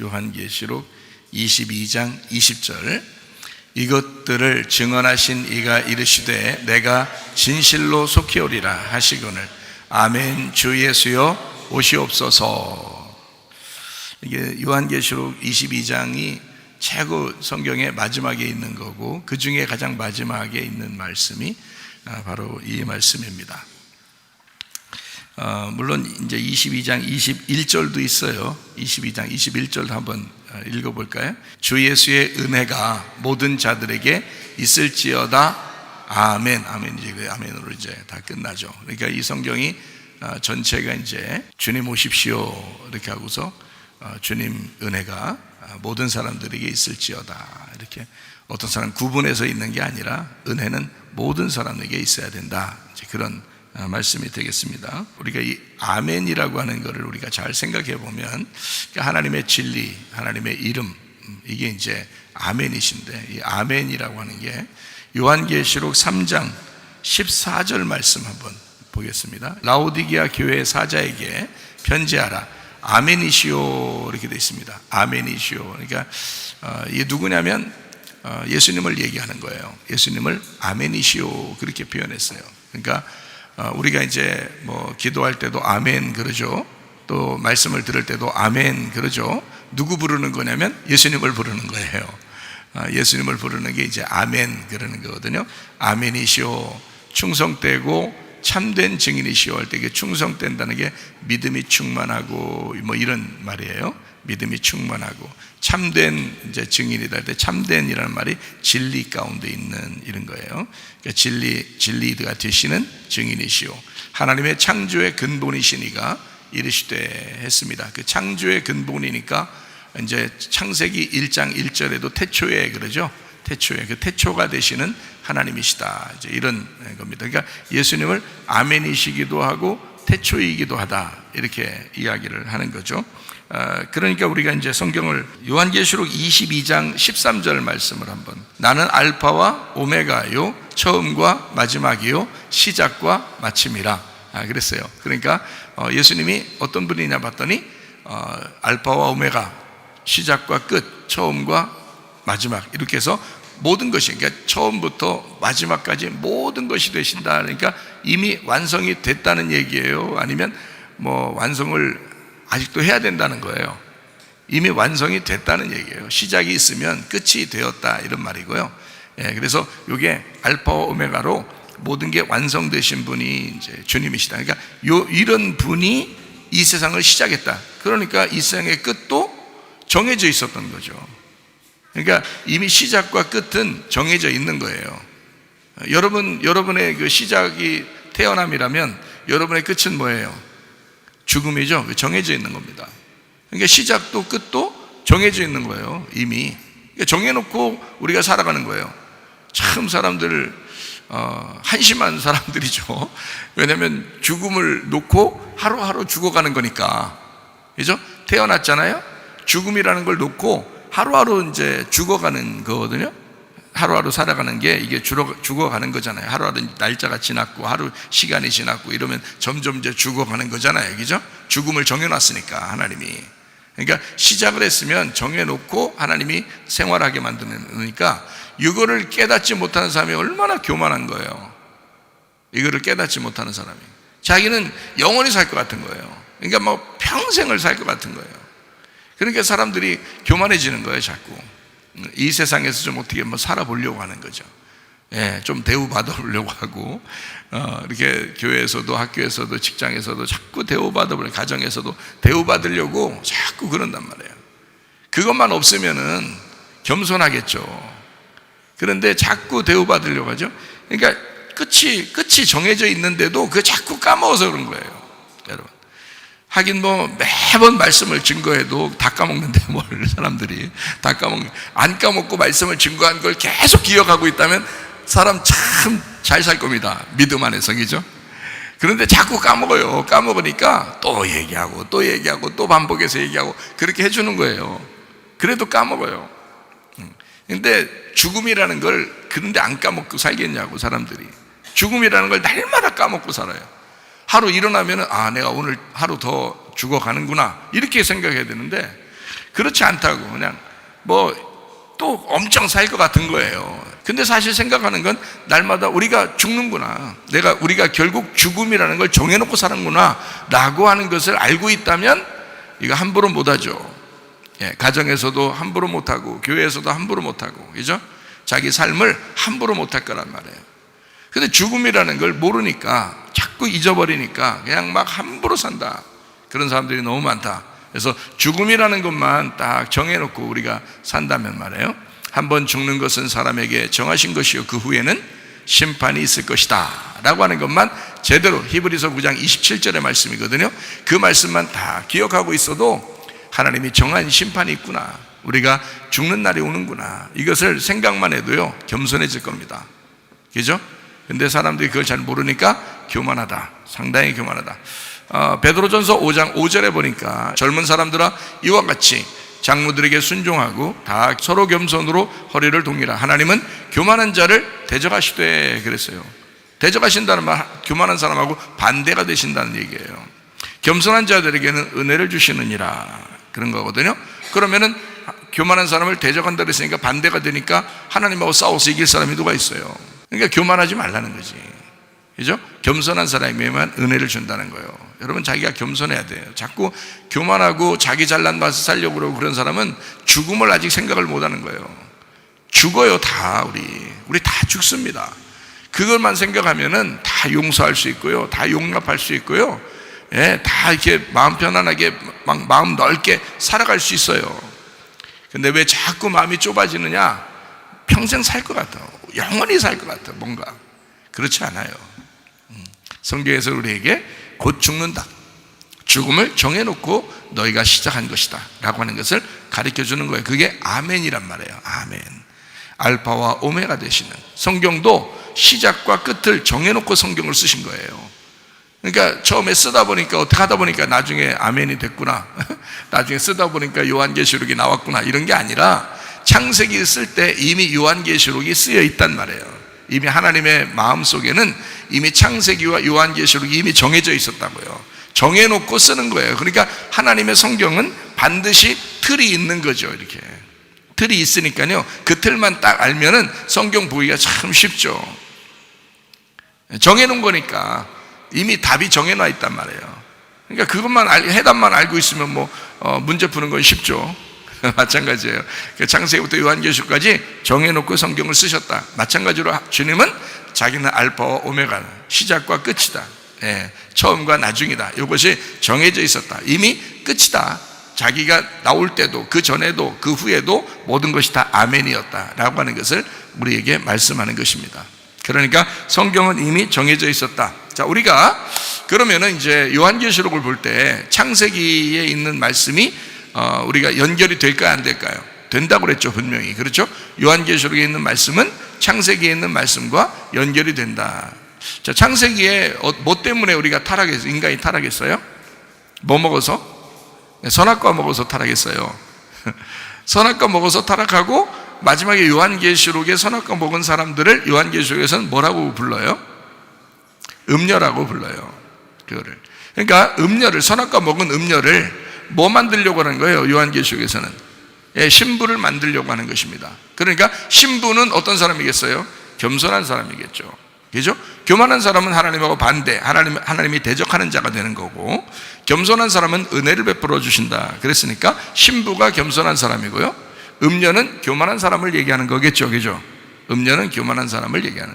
요한계시록 22장 20절, 이것들을 증언하신 이가 이르시되 내가 진실로 속히 오리라 하시거늘 아멘. 주 예수여 오시옵소서. 이게 요한계시록 22장이 최고 성경의 마지막에 있는 거고, 그 중에 가장 마지막에 있는 말씀이 바로 이 말씀입니다. 물론 이제 22장 21절도 있어요. 22장 21절도 한번 읽어볼까요? 주 예수의 은혜가 모든 자들에게 있을지어다. 아멘. 아멘. 이제 아멘으로 이제 다 끝나죠. 그러니까 이 성경이 전체가 이제 주님 오십시오 이렇게 하고서 주님 은혜가 모든 사람들에게 있을지어다. 이렇게 어떤 사람 구분해서 있는 게 아니라 은혜는 모든 사람에게 있어야 된다. 이제 그런 말씀이 되겠습니다. 우리가 이 아멘이라고 하는 것을 우리가 잘 생각해 보면 하나님의 진리, 하나님의 이름, 이게 이제 아멘이신데, 이 아멘이라고 하는 게 요한계시록 3장 14절 말씀 한번 보겠습니다. 라오디게아 교회 사자에게 편지하라. 아멘이시오 이렇게 되어 있습니다. 아멘이시오. 그러니까 이게 누구냐면 예수님을 얘기하는 거예요. 예수님을 아멘이시오 그렇게 표현했어요. 그러니까 우리가 이제 뭐 기도할 때도 아멘 그러죠. 또 말씀을 들을 때도 아멘 그러죠. 누구 부르는 거냐면 예수님을 부르는 거예요. 예수님을 부르는 게 이제 아멘 그러는 거거든요. 아멘이시오. 충성되고 참된 증인이시오 할 때 이게 충성된다는 게 믿음이 충만하고 뭐 이런 말이에요. 믿음이 충만하고 참된 이제 증인이다 할 때 참된이라는 말이 진리 가운데 있는 이런 거예요. 그러니까 진리가 되시는 증인이시오. 하나님의 창조의 근본이시니가 이르시되 했습니다. 그 창조의 근본이니까 이제 창세기 1장 1절에도 태초에 그러죠. 태초에 그 태초가 되시는 하나님이시다. 이제 이런 겁니다. 그러니까 예수님을 아멘이시기도 하고 태초이기도 하다. 이렇게 이야기를 하는 거죠. 그러니까 우리가 이제 성경을 요한계시록 22장 13절 말씀을 한번, 나는 알파와 오메가요 처음과 마지막이요 시작과 마침이라 그랬어요. 그러니까 예수님이 어떤 분이냐 봤더니 알파와 오메가, 시작과 끝, 처음과 마지막, 이렇게 해서 모든 것이, 그러니까 처음부터 마지막까지 모든 것이 되신다. 그러니까 이미 완성이 됐다는 얘기예요? 아니면 뭐 완성을 아직도 해야 된다는 거예요? 이미 완성이 됐다는 얘기예요. 시작이 있으면 끝이 되었다 이런 말이고요. 그래서 이게 알파와 오메가로 모든 게 완성되신 분이 이제 주님이시다. 그러니까 이런 분이 이 세상을 시작했다. 그러니까 이 세상의 끝도 정해져 있었던 거죠. 그러니까 이미 시작과 끝은 정해져 있는 거예요. 여러분의 그 시작이 태어남이라면 여러분의 끝은 뭐예요? 죽음이죠. 정해져 있는 겁니다. 그러니까 시작도 끝도 정해져 있는 거예요. 이미 그러니까 정해놓고 우리가 살아가는 거예요. 참 사람들 한심한 사람들이죠. 왜냐하면 죽음을 놓고 하루하루 죽어가는 거니까. 그죠? 태어났잖아요. 죽음이라는 걸 놓고 하루하루 이제 죽어가는 거거든요. 하루하루 살아가는 게 이게 죽어가는 거잖아요. 하루하루 날짜가 지났고 하루 시간이 지났고 이러면 점점 이제 죽어가는 거잖아요. 그죠? 죽음을 정해놨으니까 하나님이. 그러니까 시작을 했으면 정해놓고 하나님이 생활하게 만드니까 이거를 깨닫지 못하는 사람이 얼마나 교만한 거예요. 이거를 깨닫지 못하는 사람이 자기는 영원히 살 것 같은 거예요. 그러니까 뭐 평생을 살 것 같은 거예요. 그러니까 사람들이 교만해지는 거예요. 자꾸 이 세상에서 좀 어떻게 뭐 살아보려고 하는 거죠. 좀 대우받아보려고 하고 이렇게 교회에서도 학교에서도 직장에서도 자꾸 대우받아보려고, 가정에서도 대우받으려고 자꾸 그런단 말이에요. 그것만 없으면은 겸손하겠죠. 그런데 자꾸 대우받으려고 하죠. 그러니까 끝이 정해져 있는데도 그거 자꾸 까먹어서 그런 거예요. 여러분, 하긴 뭐 매번 말씀을 증거해도 다 까먹는데 뭘 사람들이 다 안 까먹고 말씀을 증거한 걸 계속 기억하고 있다면 사람 참 잘 살 겁니다. 믿음 안에서. 그죠? 그런데 자꾸 까먹어요. 까먹으니까 또 얘기하고 또 얘기하고 또 반복해서 얘기하고 그렇게 해주는 거예요. 그래도 까먹어요. 근데 죽음이라는 걸 그런데 안 까먹고 살겠냐고. 사람들이 죽음이라는 걸 날마다 까먹고 살아요. 하루 일어나면 내가 오늘 하루 더 죽어가는구나 이렇게 생각해야 되는데 그렇지 않다고 그냥 또 엄청 살 것 같은 거예요. 근데 사실 생각하는 건 날마다 우리가 죽는구나, 우리가 결국 죽음이라는 걸 정해놓고 사는구나 라고 하는 것을 알고 있다면 이거 함부로 못하죠. 가정에서도 함부로 못하고 교회에서도 함부로 못하고, 그죠? 자기 삶을 함부로 못할 거란 말이에요. 근데 죽음이라는 걸 모르니까, 자꾸 잊어버리니까 그냥 막 함부로 산다, 그런 사람들이 너무 많다. 그래서 죽음이라는 것만 딱 정해놓고 우리가 산다면 말이에요, 한번 죽는 것은 사람에게 정하신 것이요 그 후에는 심판이 있을 것이다 라고 하는 것만 제대로, 히브리서 9장 27절의 말씀이거든요. 그 말씀만 다 기억하고 있어도 하나님이 정한 심판이 있구나, 우리가 죽는 날이 오는구나, 이것을 생각만 해도요 겸손해질 겁니다. 그죠? 근데 사람들이 그걸 잘 모르니까 교만하다, 상당히 교만하다. 베드로전서 5장 5절에 보니까 젊은 사람들아 이와 같이 장로들에게 순종하고 다 서로 겸손으로 허리를 동이라. 하나님은 교만한 자를 대적하시되 그랬어요. 대적하신다는 말, 교만한 사람하고 반대가 되신다는 얘기예요. 겸손한 자들에게는 은혜를 주시느니라, 그런 거거든요. 그러면은 교만한 사람을 대적한다 그랬으니까 반대가 되니까 하나님하고 싸워서 이길 사람이 누가 있어요? 그러니까 교만하지 말라는 거지, 그죠? 겸손한 사람에게만 은혜를 준다는 거예요. 여러분, 자기가 겸손해야 돼요. 자꾸 교만하고 자기 잘난 맛을 살려고 그러고 그런 사람은 죽음을 아직 생각을 못 하는 거예요. 죽어요, 다. 우리 다 죽습니다. 그것만 생각하면은 다 용서할 수 있고요, 다 용납할 수 있고요, 다 이렇게 마음 편안하게 마음 넓게 살아갈 수 있어요. 근데 왜 자꾸 마음이 좁아지느냐? 평생 살 것 같아, 영원히 살 것 같아, 뭔가. 그렇지 않아요. 성경에서 우리에게 곧 죽는다, 죽음을 정해놓고 너희가 시작한 것이다 라고 하는 것을 가르쳐 주는 거예요. 그게 아멘이란 말이에요. 아멘. 알파와 오메가 되시는, 성경도 시작과 끝을 정해놓고 성경을 쓰신 거예요. 그러니까 처음에 쓰다 보니까 어떻게 하다 보니까 나중에 아멘이 됐구나, 나중에 쓰다 보니까 요한계시록이 나왔구나, 이런 게 아니라 창세기 쓸 때 이미 요한계시록이 쓰여 있단 말이에요. 이미 하나님의 마음속에는 이미 창세기와 요한계시록이 이미 정해져 있었다고요. 정해놓고 쓰는 거예요. 그러니까 하나님의 성경은 반드시 틀이 있는 거죠. 이렇게 틀이 있으니까요, 그 틀만 딱 알면은 성경 보기가 참 쉽죠. 정해놓은 거니까 이미 답이 정해놔 있단 말이에요. 그러니까 그것만 해답만 알고 있으면 문제 푸는 건 쉽죠. 마찬가지예요. 창세기부터 요한계시록까지 정해놓고 성경을 쓰셨다. 마찬가지로 주님은 자기는 알파와 오메가, 시작과 끝이다, 처음과 나중이다. 이것이 정해져 있었다. 이미 끝이다. 자기가 나올 때도, 그 전에도, 그 후에도 모든 것이 다 아멘이었다 라고 하는 것을 우리에게 말씀하는 것입니다. 그러니까 성경은 이미 정해져 있었다. 자, 우리가 그러면은 이제 요한계시록을 볼 때 창세기에 있는 말씀이 우리가 연결이 될까요, 안 될까요? 된다고 그랬죠, 분명히. 그렇죠? 요한계시록에 있는 말씀은 창세기에 있는 말씀과 연결이 된다. 자, 창세기에 뭐 때문에 우리가 타락했어요? 인간이 타락했어요? 뭐 먹어서? 선악과 먹어서 타락했어요. 선악과 먹어서 타락하고 마지막에 요한계시록에 선악과 먹은 사람들을 요한계시록에서는 뭐라고 불러요? 음녀라고 불러요. 그거를. 그러니까 음녀를, 선악과 먹은 음녀를 뭐 만들려고 하는 거예요? 요한계시록에서는 신부를 만들려고 하는 것입니다. 그러니까 신부는 어떤 사람이겠어요? 겸손한 사람이겠죠. 그죠? 교만한 사람은 하나님하고 반대, 하나님이 대적하는 자가 되는 거고, 겸손한 사람은 은혜를 베풀어 주신다 그랬으니까 신부가 겸손한 사람이고요, 음녀는 교만한 사람을 얘기하는 거겠죠. 그죠? 음녀는 교만한 사람을 얘기하는.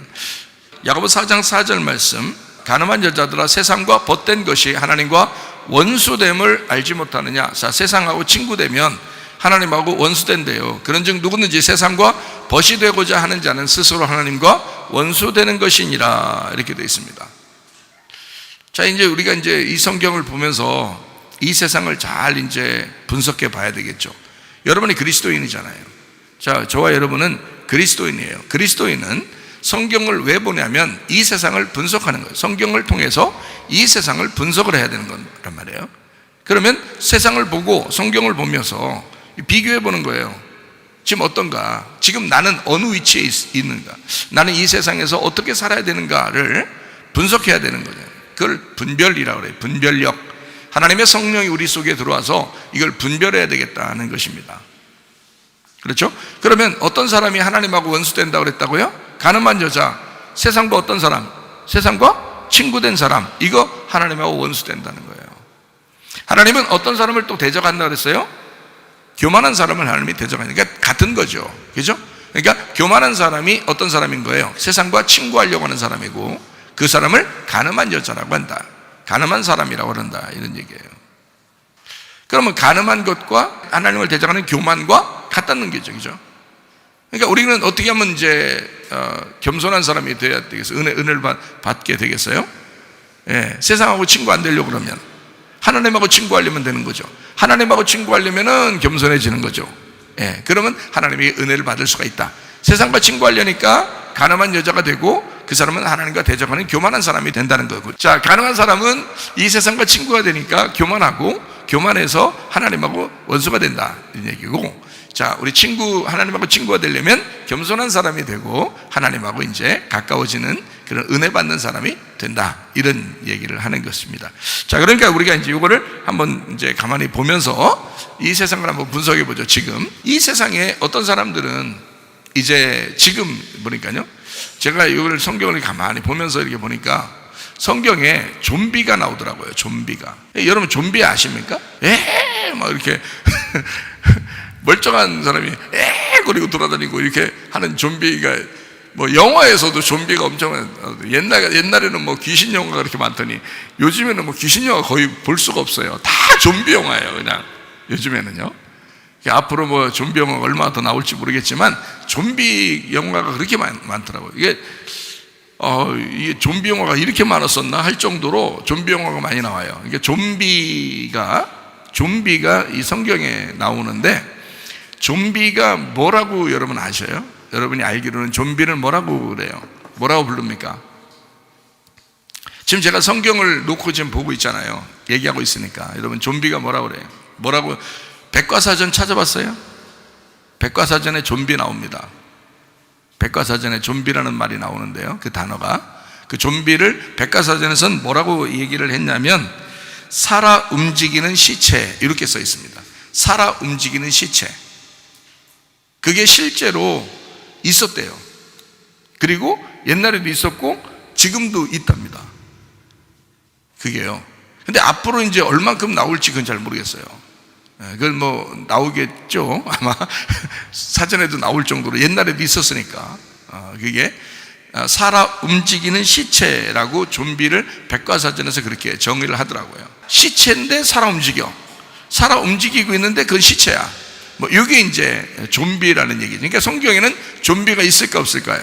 야고보 4장 4절 말씀, 가늠한 여자들아 세상과 벗된 것이 하나님과 원수됨을 알지 못하느냐. 자, 세상하고 친구되면 하나님하고 원수된대요. 그런즉 누구든지 세상과 벗이 되고자 하는 자는 스스로 하나님과 원수되는 것이니라, 이렇게 되어 있습니다. 자, 이제 우리가 이제 이 성경을 보면서 이 세상을 잘 이제 분석해 봐야 되겠죠. 여러분이 그리스도인이잖아요. 자, 저와 여러분은 그리스도인이에요. 그리스도인은 성경을 왜 보냐면 이 세상을 분석하는 거예요. 성경을 통해서 이 세상을 분석을 해야 되는 거란 말이에요. 그러면 세상을 보고 성경을 보면서 비교해 보는 거예요. 지금 어떤가? 지금 나는 어느 위치에 있는가? 나는 이 세상에서 어떻게 살아야 되는가를 분석해야 되는 거죠. 그걸 분별이라고 그래요. 분별력. 하나님의 성령이 우리 속에 들어와서 이걸 분별해야 되겠다는 것입니다. 그렇죠? 그러면 어떤 사람이 하나님하고 원수된다고 그랬다고요? 가늠한 여자, 세상과 어떤 사람? 세상과 친구된 사람, 이거 하나님하고 원수된다는 거예요. 하나님은 어떤 사람을 또 대적한다고 그랬어요? 교만한 사람을 하나님이 대적하니까, 그러니까 같은 거죠. 그죠? 그러니까 교만한 사람이 어떤 사람인 거예요? 세상과 친구하려고 하는 사람이고, 그 사람을 가늠한 여자라고 한다. 가늠한 사람이라고 한다. 이런 얘기예요. 그러면 가늠한 것과 하나님을 대적하는 교만과 같다는 거죠. 그죠? 그러니까 우리는 어떻게 하면 이제 겸손한 사람이 돼야 되겠어요? 은혜를 받게 되겠어요? 예, 세상하고 친구 안 되려고 그러면 하나님하고 친구하려면 되는 거죠. 하나님하고 친구하려면은 겸손해지는 거죠. 예, 그러면 하나님이 은혜를 받을 수가 있다. 세상과 친구하려니까 가늠한 여자가 되고, 그 사람은 하나님과 대적하는 교만한 사람이 된다는 거고. 자, 가늠한 사람은 이 세상과 친구가 되니까 교만하고, 교만해서 하나님하고 원수가 된다, 이런 얘기고, 자, 우리 하나님하고 친구가 되려면 겸손한 사람이 되고 하나님하고 이제 가까워지는 그런 은혜 받는 사람이 된다, 이런 얘기를 하는 것입니다. 자, 그러니까 우리가 이제 이거를 한번 이제 가만히 보면서 이 세상을 한번 분석해 보죠. 지금 이 세상에 어떤 사람들은 이제 지금 보니까요, 제가 이걸 성경을 가만히 보면서 이렇게 보니까 성경에 좀비가 나오더라고요. 좀비가. 여러분 좀비 아십니까? 막 이렇게 멀쩡한 사람이 거리고 돌아다니고 이렇게 하는 좀비가, 뭐 영화에서도 좀비가 엄청, 옛날에는 뭐 귀신 영화가 그렇게 많더니 요즘에는 뭐 귀신 영화 거의 볼 수가 없어요. 다 좀비 영화예요, 그냥. 요즘에는요. 앞으로 뭐 좀비 영화가 얼마나 더 나올지 모르겠지만 좀비 영화가 그렇게 많더라고요. 이게 좀비 영화가 이렇게 많았었나 할 정도로 좀비 영화가 많이 나와요. 이게 좀비가 이 성경에 나오는데, 좀비가 뭐라고 여러분 아셔요? 여러분이 알기로는 좀비를 뭐라고 그래요? 뭐라고 부릅니까? 지금 제가 성경을 놓고 지금 보고 있잖아요. 얘기하고 있으니까. 여러분 좀비가 뭐라고 그래요? 뭐라고? 백과사전 찾아봤어요? 백과사전에 좀비 나옵니다. 백과사전에 좀비라는 말이 나오는데요, 그 단어가, 그 좀비를 백과사전에서는 뭐라고 얘기를 했냐면 살아 움직이는 시체, 이렇게 써 있습니다. 살아 움직이는 시체. 그게 실제로 있었대요. 그리고 옛날에도 있었고 지금도 있답니다. 그게요. 근데 앞으로 이제 얼만큼 나올지 그건 잘 모르겠어요. 그걸 뭐 나오겠죠. 아마 사전에도 나올 정도로 옛날에도 있었으니까. 그게 살아 움직이는 시체라고 좀비를 백과사전에서 그렇게 정의를 하더라고요. 시체인데 살아 움직여. 살아 움직이고 있는데 그건 시체야. 뭐 이게 이제 좀비라는 얘기죠. 그러니까 성경에는 좀비가 있을까 없을까요?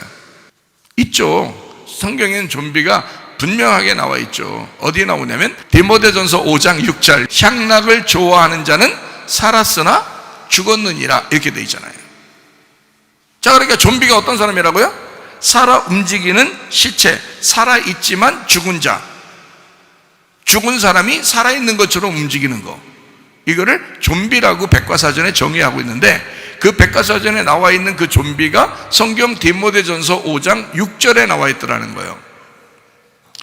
있죠. 성경에는 좀비가 분명하게 나와 있죠. 어디에 나오냐면 디모데전서 5장 6절, 향락을 좋아하는 자는 살았으나 죽었느니라, 이렇게 돼 있잖아요. 자, 그러니까 좀비가 어떤 사람이라고요? 살아 움직이는 시체, 살아있지만 죽은 자, 죽은 사람이 살아있는 것처럼 움직이는 거, 이거를 좀비라고 백과사전에 정의하고 있는데, 그 백과사전에 나와 있는 그 좀비가 성경 디모데전서 5장 6절에 나와 있더라는 거예요.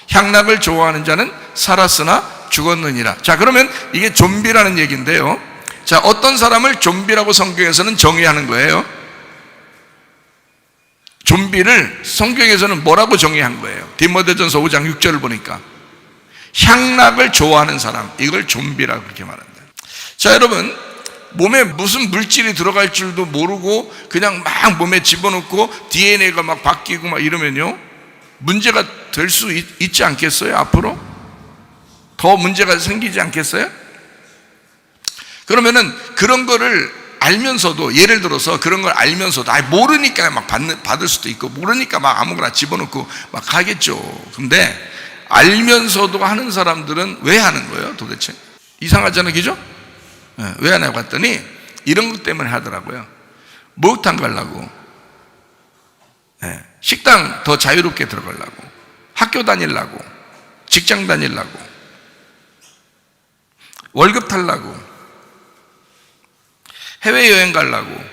향락을 좋아하는 자는 살았으나 죽었느니라. 자, 그러면 이게 좀비라는 얘기인데요, 자, 어떤 사람을 좀비라고 성경에서는 정의하는 거예요? 좀비를 성경에서는 뭐라고 정의한 거예요? 디모데전서 5장 6절을 보니까 향락을 좋아하는 사람, 이걸 좀비라고 그렇게 말한다. 자, 여러분, 몸에 무슨 물질이 들어갈 줄도 모르고 그냥 막 몸에 집어넣고 DNA가 막 바뀌고 막 이러면요, 문제가 될 수 있지 않겠어요? 앞으로 더 문제가 생기지 않겠어요? 그러면은 그런 거를 알면서도, 예를 들어서 그런 걸 알면서도 모르니까 막 받을 수도 있고, 모르니까 막 아무거나 집어넣고 막 하겠죠. 근데 알면서도 하는 사람들은 왜 하는 거예요 도대체? 이상하잖아요, 그죠? 왜 하냐고 했더니 이런 것 때문에 하더라고요. 목욕탕 가려고, 식당 더 자유롭게 들어가려고, 학교 다니려고, 직장 다니려고, 월급 타려고, 해외여행 가려고,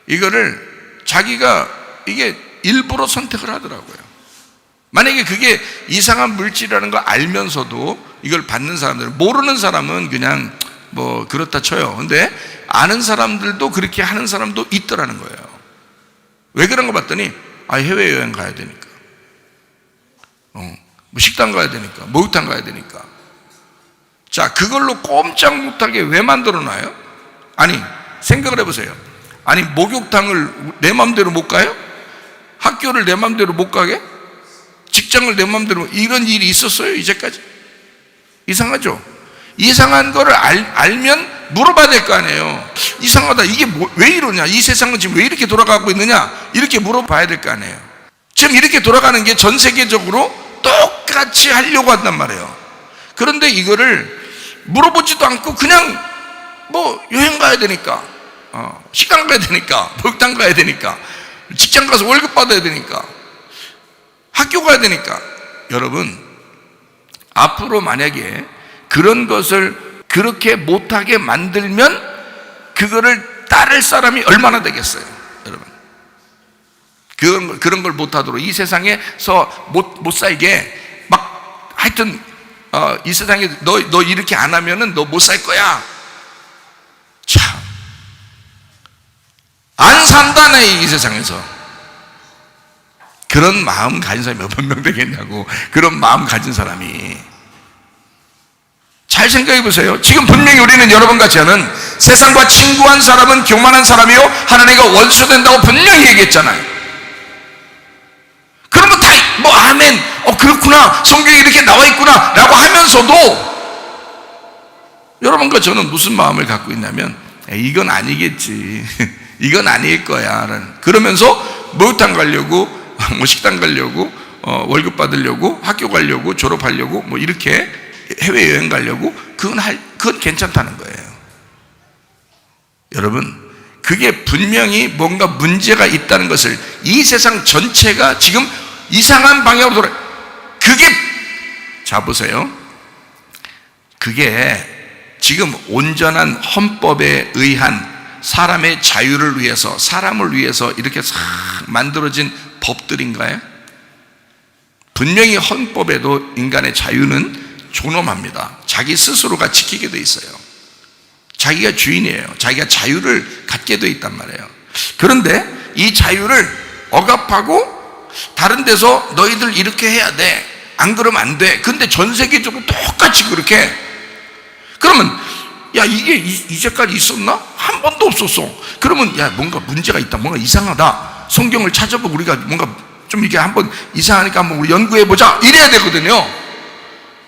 이거를 자기가 이게 일부러 선택을 하더라고요. 만약에 그게 이상한 물질이라는 걸 알면서도 이걸 받는 사람들, 모르는 사람은 그냥 뭐 그렇다 쳐요. 근데 아는 사람들도 그렇게 하는 사람도 있더라는 거예요. 왜 그런 거 봤더니 해외여행 가야 되니까, 뭐 식당 가야 되니까, 목욕탕 가야 되니까. 자, 그걸로 꼼짝 못하게 왜 만들어놔요? 아니, 생각을 해보세요. 아니, 목욕탕을 내 맘대로 못 가요? 학교를 내 맘대로 못 가게? 직장을 내 맘대로, 이런 일이 있었어요 이제까지? 이상하죠? 이상한 거를 알면 물어봐야 될 거 아니에요. 이상하다, 이게 왜 이러냐, 이 세상은 지금 왜 이렇게 돌아가고 있느냐, 이렇게 물어봐야 될 거 아니에요. 지금 이렇게 돌아가는 게 전 세계적으로 똑같이 하려고 한단 말이에요. 그런데 이거를 물어보지도 않고 그냥 뭐 여행 가야 되니까, 식당 가야 되니까, 목욕탕 가야 되니까, 직장 가서 월급 받아야 되니까, 학교 가야 되니까. 여러분, 앞으로 만약에 그런 것을 그렇게 못하게 만들면 그거를 따를 사람이 얼마나 되겠어요, 여러분? 그런 걸 못하도록, 이 세상에서 못 살게 막, 하여튼 이 세상에 너 이렇게 안 하면은 너 못 살 거야. 참, 안 산다네 이 세상에서. 그런 마음 가진 사람이 몇 명 되겠냐고. 그런 마음 가진 사람이. 잘 생각해 보세요. 지금 분명히 우리는 여러분과 저는 세상과 친구한 사람은 교만한 사람이요 하나님과 원수 된다고 분명히 얘기했잖아요. 그런 거 다 뭐 아멘, 그렇구나, 성경에 이렇게 나와 있구나 라고 하면서도 여러분과 저는 무슨 마음을 갖고 있냐면, 이건 아니겠지, 이건 아닐 거야 라는, 그러면서 목욕탕 가려고, 뭐 식당 가려고, 월급 받으려고, 학교 가려고, 졸업하려고, 뭐 이렇게 해외여행 가려고, 그건 괜찮다는 거예요. 여러분, 그게 분명히 뭔가 문제가 있다는 것을, 이 세상 전체가 지금 이상한 방향으로 돌아요. 그게, 자 보세요, 그게 지금 온전한 헌법에 의한 사람의 자유를 위해서, 사람을 위해서 이렇게 싹 만들어진 법들인가요? 분명히 헌법에도 인간의 자유는 존엄합니다. 자기 스스로가 지키게 돼 있어요. 자기가 주인이에요. 자기가 자유를 갖게 돼 있단 말이에요. 그런데 이 자유를 억압하고 다른 데서 너희들 이렇게 해야 돼, 안 그러면 안 돼. 근데 전 세계적으로 똑같이 그렇게. 그러면 야, 이게 이제까지 있었나? 한 번도 없었어. 그러면 야, 뭔가 문제가 있다, 뭔가 이상하다, 성경을 찾아보고 우리가 뭔가 좀 이게 한번 이상하니까 한번 우리 연구해보자, 이래야 되거든요.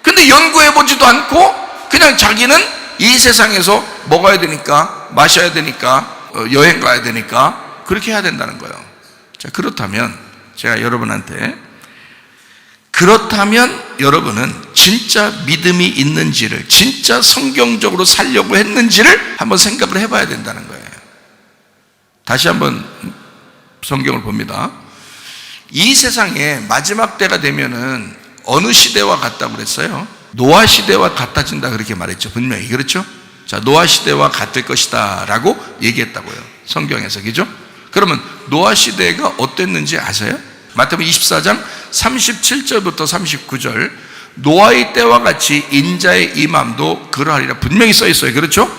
근데 연구해보지도 않고 그냥 자기는 이 세상에서 먹어야 되니까, 마셔야 되니까, 여행 가야 되니까 그렇게 해야 된다는 거예요. 자, 그렇다면 제가 여러분한테, 그렇다면 여러분은 진짜 믿음이 있는지를, 진짜 성경적으로 살려고 했는지를 한번 생각을 해봐야 된다는 거예요. 다시 한번 성경을 봅니다. 이 세상에 마지막 때가 되면은 어느 시대와 같다고 그랬어요? 노아 시대와 같아진다 그렇게 말했죠. 분명히. 그렇죠? 자, 노아 시대와 같을 것이다 라고 얘기했다고요, 성경에서. 그죠? 그러면 노아 시대가 어땠는지 아세요? 마태복음 24장 37절부터 39절, 노아의 때와 같이 인자의 임함도 그러하리라 분명히 써 있어요. 그렇죠?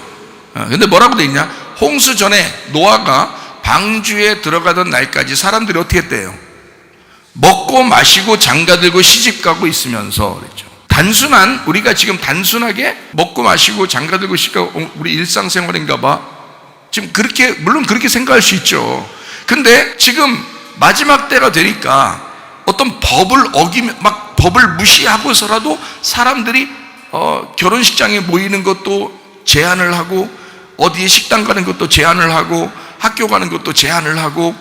근데 뭐라고 돼 있냐? 홍수 전에 노아가 방주에 들어가던 날까지 사람들이 어떻게 했대요? 먹고 마시고 장가들고 시집가고 있으면서 그랬죠. 단순한, 우리가 지금 단순하게 먹고 마시고 장가들고 시집가고 우리 일상생활인가 봐, 지금 그렇게, 물론 그렇게 생각할 수 있죠. 근데 지금 마지막 때가 되니까 어떤 법을 어기면, 막 법을 무시하고서라도 사람들이 결혼식장에 모이는 것도 제한을 하고, 어디에 식당 가는 것도 제한을 하고, 학교 가는 것도 제한을 하고,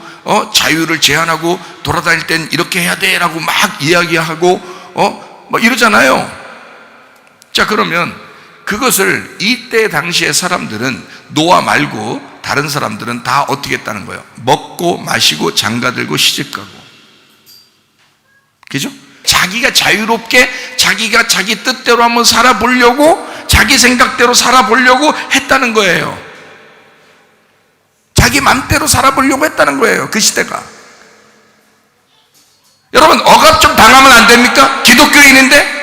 자유를 제한하고, 돌아다닐 땐 이렇게 해야 돼 라고 막 이야기하고 막 이러잖아요. 자, 그러면 그것을 이때 당시의 사람들은, 노아 말고 다른 사람들은 다 어떻게 했다는 거예요? 먹고 마시고 장가들고 시집가고. 그죠? 자기가 자유롭게 자기가 자기 뜻대로 한번 살아보려고, 자기 생각대로 살아보려고 했다는 거예요. 자기 맘대로 살아보려고 했다는 거예요, 그 시대가. 여러분, 억압 좀 당하면 안 됩니까? 기독교인인데?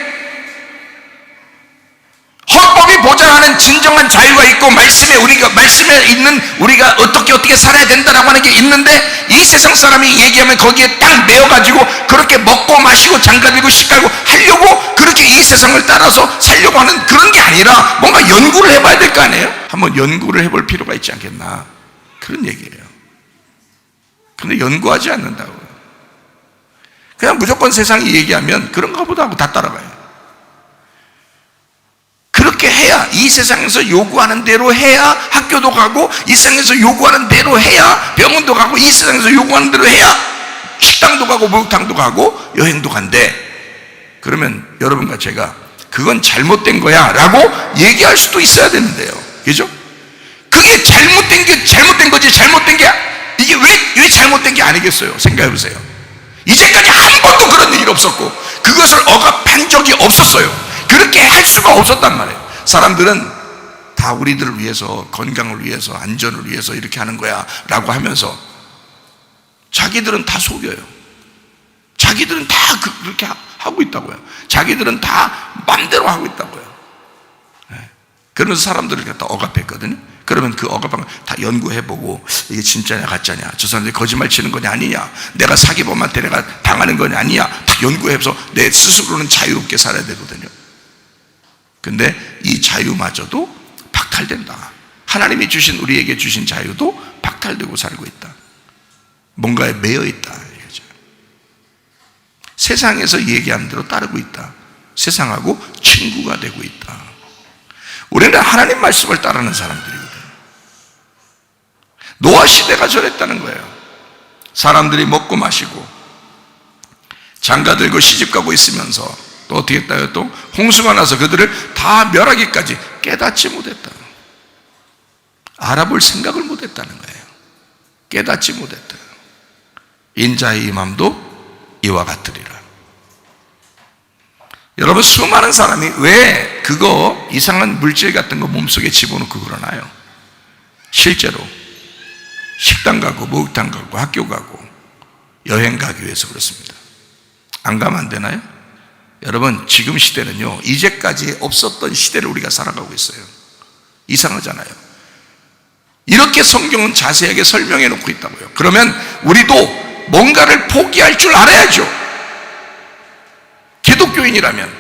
진정한 자유가 있고 말씀에 있는 우리가 어떻게 살아야 된다라고 하는 게 있는데, 이 세상 사람이 얘기하면 거기에 딱 매여가지고 그렇게 먹고 마시고 장가들고 시가고 하려고 그렇게 이 세상을 따라서 살려고 하는 그런 게 아니라 뭔가 연구를 해봐야 될 거 아니에요? 한번 연구를 해볼 필요가 있지 않겠나, 그런 얘기예요. 근데 연구하지 않는다고요. 그냥 무조건 세상이 얘기하면 그런가 보다 하고 다 따라가요. 그렇게 해야, 이 세상에서 요구하는 대로 해야 학교도 가고, 이 세상에서 요구하는 대로 해야 병원도 가고, 이 세상에서 요구하는 대로 해야 식당도 가고 목욕탕도 가고 여행도 간대. 그러면 여러분과 제가 그건 잘못된 거야 라고 얘기할 수도 있어야 되는데요, 그죠? 그게 잘못된 거지, 잘못된 게 이게 왜 잘못된 게 아니겠어요? 생각해 보세요. 이제까지 한 번도 그런 일이 없었고 그것을 억압한 적이 없었어요. 그렇게 할 수가 없었단 말이에요. 사람들은 다 우리들을 위해서, 건강을 위해서, 안전을 위해서 이렇게 하는 거야 라고 하면서 자기들은 다 속여요. 자기들은 다 그렇게 하고 있다고요. 자기들은 다 맘대로 하고 있다고요. 그러면서 사람들을 갖다 억압했거든요. 그러면 그 억압한 거 다 연구해보고, 이게 진짜냐 가짜냐, 저 사람들이 거짓말 치는 거냐 아니냐, 내가 사기범한테 내가 당하는 거냐 아니냐, 다 연구해서 내 스스로는 자유롭게 살아야 되거든요. 근데 이 자유마저도 박탈된다. 하나님이 주신, 우리에게 주신 자유도 박탈되고 살고 있다. 뭔가에 매여 있다 이거죠. 세상에서 얘기하는 대로 따르고 있다. 세상하고 친구가 되고 있다. 우리는 하나님 말씀을 따르는 사람들이거든요. 노아 시대가 저랬다는 거예요. 사람들이 먹고 마시고 장가들고 시집가고 있으면서 또 어떻게 했다요? 또 홍수가 나서 그들을 다 멸하기까지 깨닫지 못했다. 알아볼 생각을 못했다는 거예요. 깨닫지 못했다. 인자의 임함도 이와 같으리라. 여러분, 수많은 사람이 왜 그거 이상한 물질 같은 거 몸속에 집어넣고 그러나요? 실제로 식당 가고 목욕탕 가고 학교 가고 여행 가기 위해서 그렇습니다. 안 가면 안 되나요? 여러분, 지금 시대는요, 이제까지 없었던 시대를 우리가 살아가고 있어요. 이상하잖아요. 이렇게 성경은 자세하게 설명해 놓고 있다고요. 그러면 우리도 뭔가를 포기할 줄 알아야죠. 기독교인이라면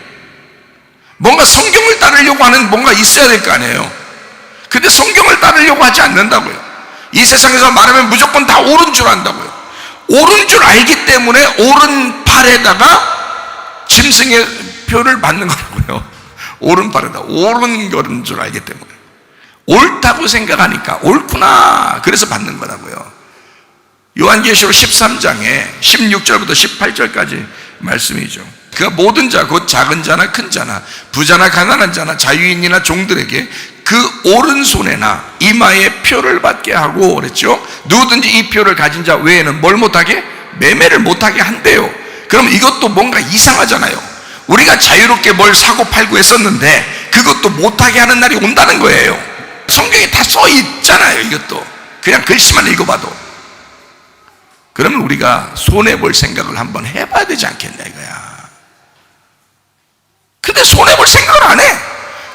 뭔가 성경을 따르려고 하는 뭔가 있어야 될 거 아니에요. 근데 성경을 따르려고 하지 않는다고요. 이 세상에서 말하면 무조건 다 옳은 줄 안다고요. 옳은 줄 알기 때문에 오른팔에다가 짐승의 표를 받는 거라고요. 오른팔에다 옳은 거는 줄 알기 때문에, 옳다고 생각하니까 옳구나, 그래서 받는 거라고요. 요한계시록 13장에 16절부터 18절까지 말씀이죠. 그가 모든 자, 곧 작은 자나 큰 자나 부자나 가난한 자나 자유인이나 종들에게 그 오른손에나 이마에 표를 받게 하고 그랬죠. 누구든지 이 표를 가진 자 외에는 뭘 못하게? 매매를 못하게 한대요. 그럼 이것도 뭔가 이상하잖아요. 우리가 자유롭게 뭘 사고 팔고 했었는데 그것도 못하게 하는 날이 온다는 거예요. 성경에 다 써 있잖아요. 이것도 그냥 글씨만 읽어봐도. 그러면 우리가 손해볼 생각을 한번 해봐야 되지 않겠냐 이거야. 근데 손해볼 생각을 안 해.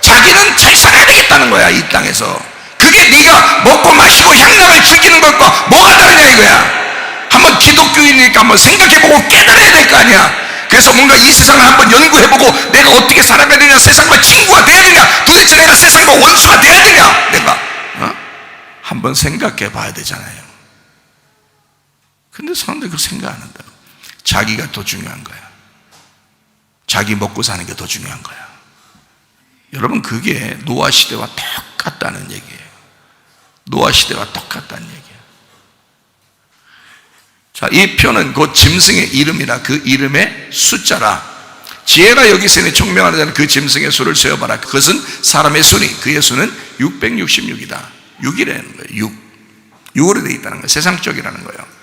자기는 잘 살아야 되겠다는 거야, 이 땅에서. 그게 네가 먹고 마시고 향락을 즐기는 것과 뭐가 다르냐 이거야. 한번 기독교인이니까 한번 생각해보고 깨달아야 될 거 아니야. 그래서 뭔가 이 세상을 한번 연구해보고 내가 어떻게 살아가야 되냐, 세상과 친구가 돼야 되냐, 도대체 내가 세상과 원수가 돼야 되냐, 내가 한번 생각해 봐야 되잖아요. 근데 사람들이 그걸 생각 안 한다고. 자기가 더 중요한 거야. 자기 먹고 사는 게 더 중요한 거야. 여러분, 그게 노아 시대와 똑같다는 얘기예요. 노아 시대와 똑같다는 얘기예요. 자, 이 표는 곧 짐승의 이름이라 그 이름의 숫자라. 지혜가 여기서 있는 총명하는 자는 그 짐승의 수를 세어봐라. 그것은 사람의 수니 그의 수는 666이다. 6이라는 거예요. 6으로 되어 있다는 거예요. 세상적이라는 거예요.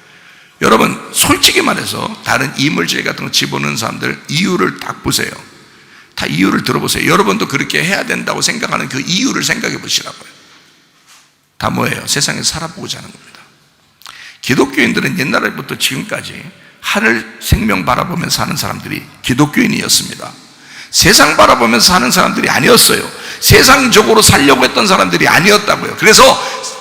여러분, 솔직히 말해서 다른 이물질 같은 거 집어넣는 사람들 이유를 딱 보세요. 다 이유를 들어보세요. 여러분도 그렇게 해야 된다고 생각하는 그 이유를 생각해 보시라고요. 다 뭐예요? 세상에서 살아보고자 하는 겁니다. 기독교인들은 옛날부터 지금까지 하늘 생명 바라보면서 사는 사람들이 기독교인이었습니다. 세상 바라보면서 사는 사람들이 아니었어요. 세상적으로 살려고 했던 사람들이 아니었다고요. 그래서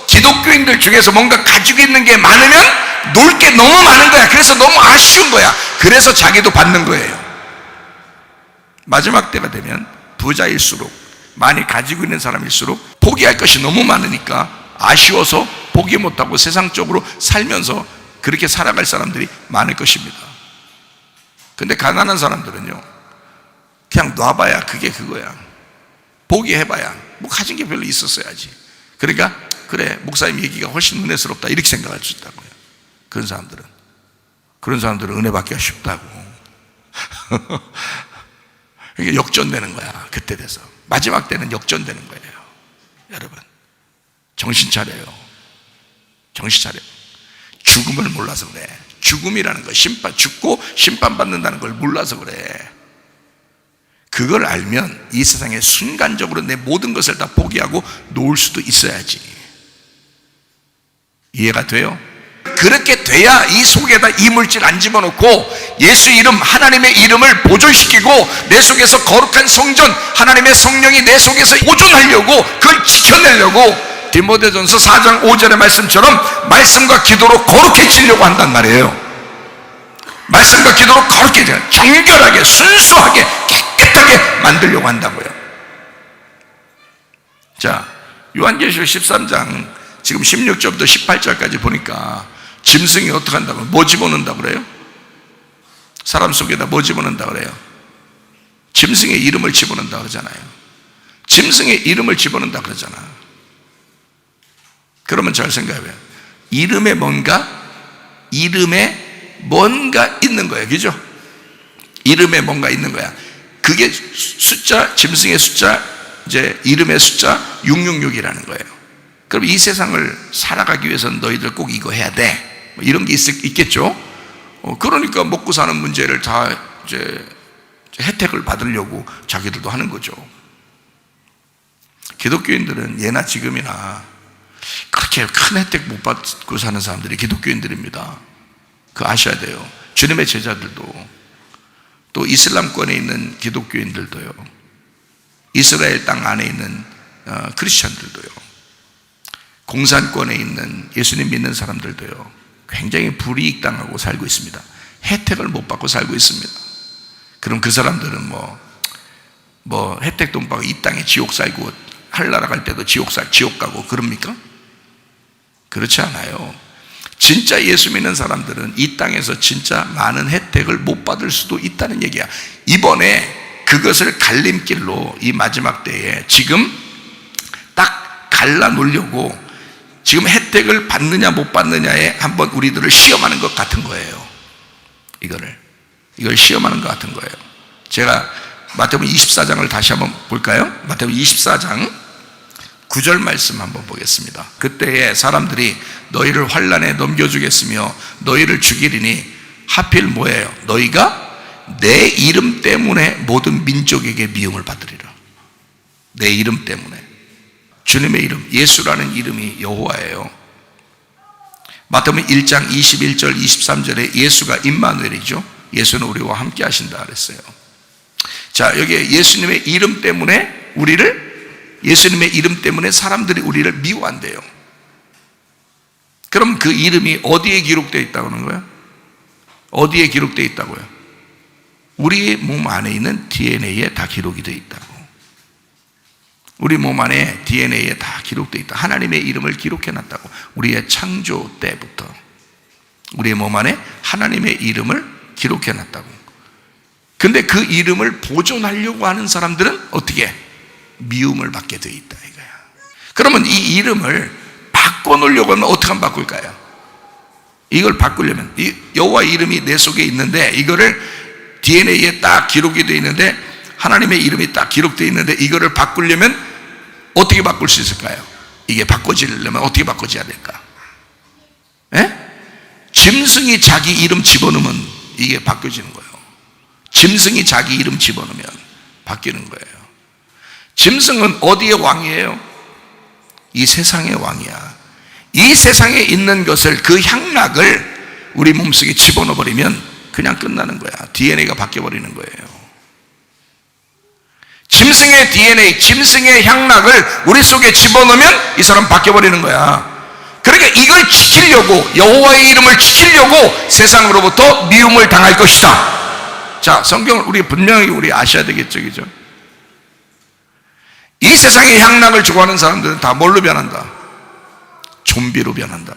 기독교인들 중에서 뭔가 가지고 있는 게 많으면 놀 게 너무 많은 거야. 그래서 너무 아쉬운 거야. 그래서 자기도 받는 거예요. 마지막 때가 되면 부자일수록, 많이 가지고 있는 사람일수록 포기할 것이 너무 많으니까 아쉬워서 포기 못하고 세상적으로 살면서 그렇게 살아갈 사람들이 많을 것입니다. 근데 가난한 사람들은요, 그냥 놔봐야 그게 그거야. 포기해봐야 뭐 가진 게 별로 있었어야지. 그러니까 그래, 목사님 얘기가 훨씬 은혜스럽다 이렇게 생각할 수 있다고요. 그런 사람들은 은혜 받기가 쉽다고. 이게 역전되는 거야. 그때 돼서 마지막 때는 역전되는 거예요. 여러분, 정신 차려요. 정신 차려요. 죽음을 몰라서 그래. 죽음이라는 거, 죽고 심판받는다는 걸 몰라서 그래. 그걸 알면 이 세상에 순간적으로 내 모든 것을 다 포기하고 놓을 수도 있어야지. 이해가 돼요? 그렇게 돼야 이 속에다 이물질 안 집어넣고 예수 이름, 하나님의 이름을 보존시키고 내 속에서 거룩한 성전, 하나님의 성령이 내 속에서 보존하려고, 그걸 지켜내려고 디모데전서 4장 5절의 말씀처럼 말씀과 기도로 거룩해지려고 한단 말이에요. 말씀과 기도로 거룩해져, 정결하게, 순수하게, 깨끗하게 만들려고 한다고요. 자, 요한계시록 13장 지금 16절부터 18절까지 보니까 짐승이 어떻게 한다고, 뭐 집어넣는다고 그래요? 사람 속에다 뭐 집어넣는다고 그래요? 짐승의 이름을 집어넣는다고 그러잖아요. 짐승의 이름을 집어넣는다고 그러잖아. 그러면 잘 생각해봐요. 이름에 뭔가 있는 거예요. 그죠? 이름에 뭔가 있는 거야. 그게 숫자, 짐승의 숫자, 이제 이름의 숫자 666이라는 거예요. 그럼 이 세상을 살아가기 위해서는 너희들 꼭 이거 해야 돼, 뭐 이런 게 있겠죠. 그러니까 먹고 사는 문제를 다 이제 혜택을 받으려고 자기들도 하는 거죠. 기독교인들은 예나 지금이나 그렇게 큰 혜택 못 받고 사는 사람들이 기독교인들입니다. 그거 아셔야 돼요. 주님의 제자들도, 또 이슬람권에 있는 기독교인들도요, 이스라엘 땅 안에 있는 크리스천들도요, 공산권에 있는 예수님 믿는 사람들도요, 굉장히 불이익 당하고 살고 있습니다. 혜택을 못 받고 살고 있습니다. 그럼 그 사람들은 뭐 혜택도 못 받고 이 땅에 지옥 살고, 하늘나라 갈 때도 지옥 가고 그럽니까? 그렇지 않아요. 진짜 예수 믿는 사람들은 이 땅에서 진짜 많은 혜택을 못 받을 수도 있다는 얘기야. 이번에 그것을 갈림길로 이 마지막 때에 지금 딱 갈라놓으려고 지금 혜택을 받느냐 못 받느냐에 한번 우리들을 시험하는 것 같은 거예요. 이걸 시험하는 것 같은 거예요. 제가 마태복음 24장을 다시 한번 볼까요? 마태복음 24장 9절 말씀 한번 보겠습니다. 그때에 사람들이 너희를 환난에 넘겨주겠으며 너희를 죽이리니 하필 뭐예요? 너희가 내 이름 때문에 모든 민족에게 미움을 받으리라. 내 이름 때문에. 주님의 이름, 예수라는 이름이 여호와예요. 마태복음 1장 21절 23절에 예수가 임마누엘이죠. 예수는 우리와 함께 하신다 그랬어요. 자, 여기에 예수님의 이름 때문에 예수님의 이름 때문에 사람들이 우리를 미워한대요. 그럼 그 이름이 어디에 기록되어 있다고 하는 거예요? 어디에 기록되어 있다고요? 우리 몸 안에 있는 DNA에 다 기록이 되어 있다고. 우리 몸 안에 DNA에 다 기록되어 있다. 하나님의 이름을 기록해놨다고. 우리의 창조 때부터 우리의 몸 안에 하나님의 이름을 기록해놨다고. 근데 그 이름을 보존하려고 하는 사람들은 어떻게? 미움을 받게 되어 있다 이거야. 그러면 이 이름을 바꿔놓으려고 하면 어떻게 하면 바꿀까요? 이걸 바꾸려면 이 여호와 이름이 내 속에 있는데, 이거를 DNA에 딱 기록이 되어 있는데, 하나님의 이름이 딱 기록되어 있는데, 이거를 바꾸려면 어떻게 바꿀 수 있을까요? 이게 바꿔지려면 어떻게 바꿔져야 될까? 짐승이 자기 이름 집어넣으면 이게 바뀌어지는 거예요. 짐승이 자기 이름 집어넣으면 바뀌는 거예요. 짐승은 어디의 왕이에요? 이 세상의 왕이야. 이 세상에 있는 것을, 그 향락을 우리 몸속에 집어넣어버리면 그냥 끝나는 거야. DNA가 바뀌어버리는 거예요. 짐승의 DNA, 짐승의 향락을 우리 속에 집어넣으면 이 사람 바뀌어버리는 거야. 그러니까 이걸 지키려고, 여호와의 이름을 지키려고 세상으로부터 미움을 당할 것이다. 자, 성경을 우리 분명히 우리 아셔야 되겠죠, 그죠? 이 세상의 향락을 좋아하는 사람들은 다 뭘로 변한다? 좀비로 변한다.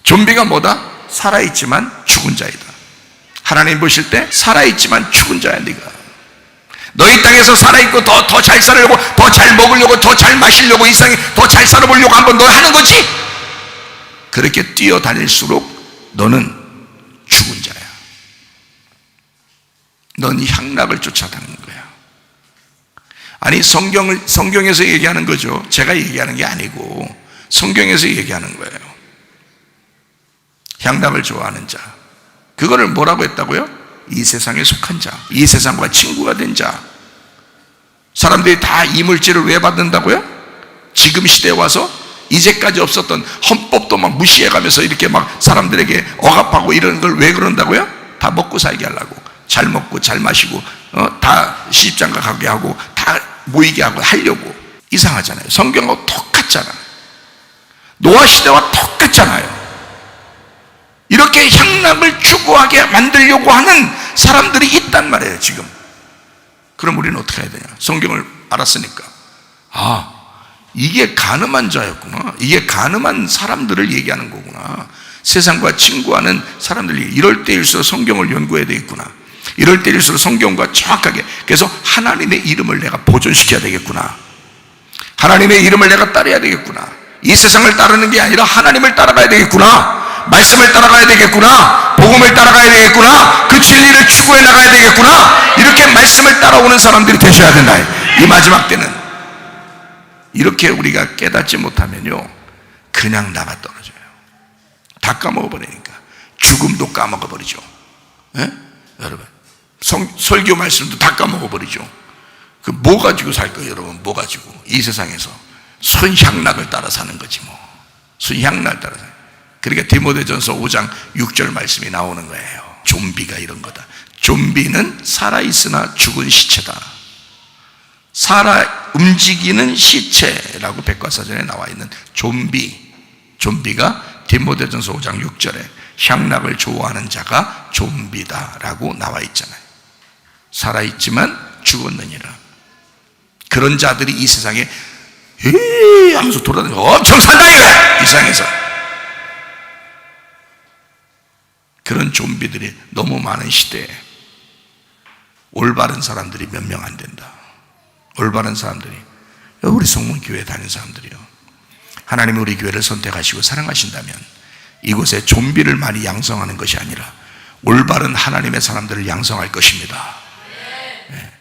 좀비가 뭐다? 살아있지만 죽은 자이다. 하나님 보실 때 살아있지만 죽은 자야. 네가 너희 땅에서 살아있고 더 잘 살려고, 더 잘 먹으려고, 더 잘 마시려고, 이 세상에 더 잘 살아보려고 한번 너 하는 거지. 그렇게 뛰어다닐수록 너는 죽은 자야. 넌 향락을 쫓아다니는 거야. 아니, 성경에서 얘기하는 거죠. 제가 얘기하는 게 아니고 성경에서 얘기하는 거예요. 향락을 좋아하는 자, 그거를 뭐라고 했다고요? 이 세상에 속한 자, 이 세상과 친구가 된 자. 사람들이 다 이물질을 왜 받는다고요? 지금 시대에 와서 이제까지 없었던 헌법도 막 무시해가면서 이렇게 막 사람들에게 억압하고 이런 걸 왜 그런다고요? 다 먹고 살게 하려고. 잘 먹고 잘 마시고 다 시집장가 가게 하고 다 모이게 하고 하려고. 이상하잖아요. 성경하고 똑같잖아요. 노아 시대와 똑같잖아요. 이렇게 향락을 추구하게 만들려고 하는 사람들이 있단 말이에요, 지금. 그럼 우리는 어떻게 해야 되냐? 성경을 알았으니까, 아, 이게 가늠한 자였구나. 이게 가늠한 사람들을 얘기하는 거구나. 세상과 친구하는 사람들이 이럴 때일수록 성경을 연구해야 되겠구나. 이럴 때일수록 성경과 정확하게, 그래서 하나님의 이름을 내가 보존시켜야 되겠구나. 하나님의 이름을 내가 따라야 되겠구나. 이 세상을 따르는 게 아니라 하나님을 따라가야 되겠구나. 말씀을 따라가야 되겠구나. 복음을 따라가야 되겠구나. 그 진리를 추구해 나가야 되겠구나. 이렇게 말씀을 따라오는 사람들이 되셔야 된다. 이 마지막 때는 이렇게 우리가 깨닫지 못하면요, 그냥 나가 떨어져요. 다 까먹어버리니까. 죽음도 까먹어버리죠. 예? 여러분, 설교 말씀도 다 까먹어버리죠. 그 뭐 가지고 살 거예요, 여러분? 뭐 가지고? 이 세상에서 순향락을 따라 사는 거지 뭐. 순향락을 따라 사는. 그러니까 디모데전서 5장 6절 말씀이 나오는 거예요. 좀비가 이런 거다. 좀비는 살아있으나 죽은 시체다. 살아 움직이는 시체라고 백과사전에 나와 있는 좀비가 디모데전서 5장 6절에 향락을 좋아하는 자가 좀비다라고 나와 있잖아요. 살아있지만 죽었느니라. 그런 자들이 이 세상에 하면서 돌아다니고 엄청 산다 이거야, 이 세상에서. 그런 좀비들이 너무 많은 시대에 올바른 사람들이 몇 명 안 된다. 올바른 사람들이, 우리 성문교회 다니는 사람들이요, 하나님이 우리 교회를 선택하시고 사랑하신다면 이곳에 좀비를 많이 양성하는 것이 아니라 올바른 하나님의 사람들을 양성할 것입니다. 네.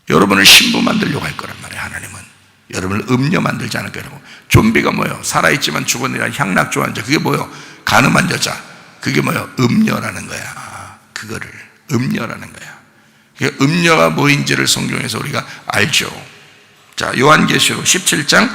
여러분을 신부 만들려고 할 거란 말이에요. 하나님은 여러분을 음녀 만들지 않을 거라고. 좀비가 뭐예요? 살아있지만 죽었느니라 향락 좋아하는 자. 그게 뭐예요? 간음한 여자. 그게 뭐예요? 음녀라는 거야. 그거를 음녀라는 거야. 음녀가 뭐인지를 성경에서 우리가 알죠. 자, 요한계시록 17장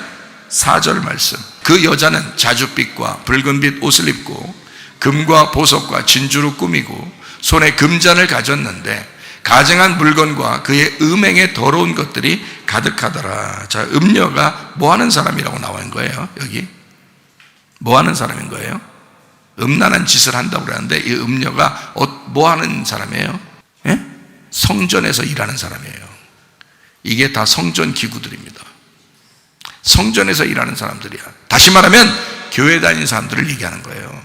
4절 말씀. 그 여자는 자줏빛과 붉은빛 옷을 입고 금과 보석과 진주로 꾸미고 손에 금잔을 가졌는데 가증한 물건과 그의 음행에 더러운 것들이 가득하더라. 자, 음녀가 뭐 하는 사람이라고 나와 있는 거예요? 여기 뭐 하는 사람인 거예요? 음란한 짓을 한다고 그러는데 이 음녀가 뭐 하는 사람이에요? 예? 성전에서 일하는 사람이에요. 이게 다 성전 기구들입니다. 성전에서 일하는 사람들이야. 다시 말하면 교회 다니는 사람들을 얘기하는 거예요.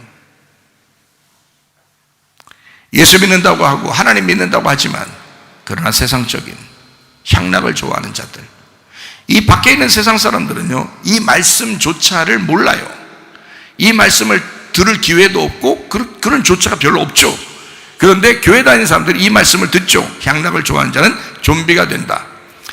예수 믿는다고 하고 하나님 믿는다고 하지만 그러나 세상적인 향락을 좋아하는 자들, 이 밖에 있는 세상 사람들은요, 이 말씀조차를 몰라요. 이 말씀을 들을 기회도 없고 그런 조차가 별로 없죠. 그런데 교회 다니는 사람들이 이 말씀을 듣죠. 향락을 좋아하는 자는 좀비가 된다.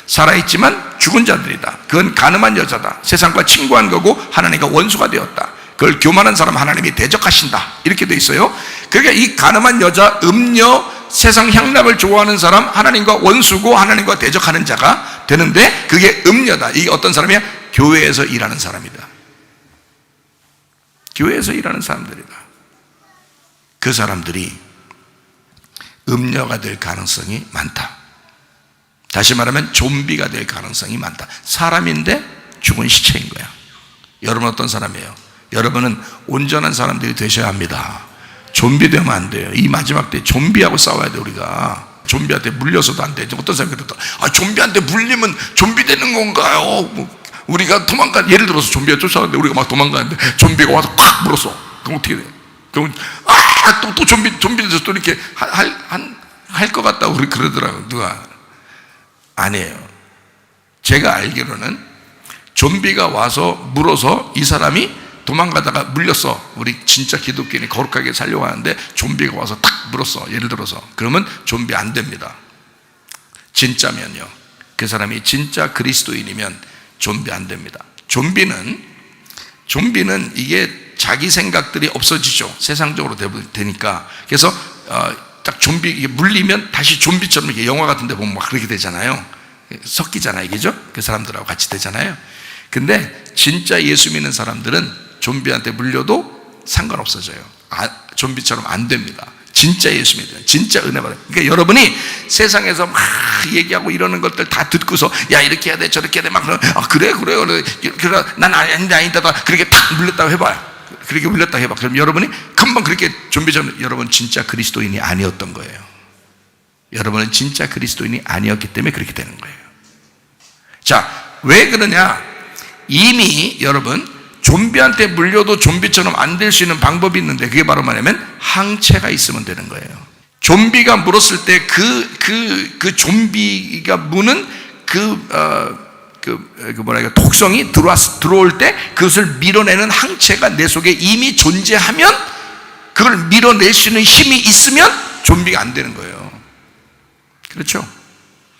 살아있지만 죽은 자들이다. 그건 가늠한 여자다. 세상과 친구한 거고 하나님과 원수가 되었다. 그걸 교만한 사람 하나님이 대적하신다. 이렇게 돼 있어요. 그러니까 이 가늠한 여자, 음녀, 세상 향락을 좋아하는 사람, 하나님과 원수고 하나님과 대적하는 자가 되는데 그게 음녀다. 이게 어떤 사람이야? 교회에서 일하는 사람이다. 교회에서 일하는 사람들이다. 그 사람들이 음녀가 될 가능성이 많다. 다시 말하면 좀비가 될 가능성이 많다. 사람인데 죽은 시체인 거야. 여러분 어떤 사람이에요? 여러분은 온전한 사람들이 되셔야 합니다. 좀비 되면 안 돼요. 이 마지막 때 좀비하고 싸워야 돼. 우리가 좀비한테 물려서도 안 돼. 어떤 사람이 그랬다, 좀비한테 물리면 좀비 되는 건가요? 우리가 예를 들어서 좀비가 쫓아가는데 우리가 막 도망가는데 좀비가 와서 콱 물었어. 그럼 어떻게 돼? 그럼 또 좀비에서 또 이렇게 할 것 같다고 우리 그러더라고요. 누가? 아니에요. 제가 알기로는 좀비가 와서 물어서 이 사람이 도망가다가 물렸어. 우리 진짜 기독교인이 거룩하게 살려고 하는데 좀비가 와서 탁 물었어. 예를 들어서. 그러면 좀비 안 됩니다. 진짜면요. 그 사람이 진짜 그리스도인이면 좀비 안 됩니다. 좀비는 이게 자기 생각들이 없어지죠. 세상적으로 되니까. 그래서 딱 좀비 이게 물리면 다시 좀비처럼 이렇게 영화 같은 데 보면 막 그렇게 되잖아요. 섞이잖아요. 그죠? 그 사람들하고 같이 되잖아요. 근데 진짜 예수 믿는 사람들은 좀비한테 물려도 상관없어져요. 좀비처럼 안 됩니다. 진짜 예수 믿어요. 진짜 은혜 받아요. 그러니까 여러분이 세상에서 막 얘기하고 이러는 것들 다 듣고서 야 이렇게 해야 돼 저렇게 해야 돼 막 그래 난 아니다 그렇게 탁 물렸다고 해봐요. 그렇게 물렸다고 해봐. 그럼 여러분이 금방 그렇게 좀비처럼, 여러분 진짜 그리스도인이 아니었던 거예요. 여러분은 진짜 그리스도인이 아니었기 때문에 그렇게 되는 거예요. 자, 왜 그러냐? 이미 여러분 좀비한테 물려도 좀비처럼 안 될 수 있는 방법이 있는데 그게 바로 뭐냐면 항체가 있으면 되는 거예요. 좀비가 물었을 때 그 좀비가 무는 독성이 들어올 때 그것을 밀어내는 항체가 내 속에 이미 존재하면, 그걸 밀어낼 수 있는 힘이 있으면 좀비가 안 되는 거예요. 그렇죠?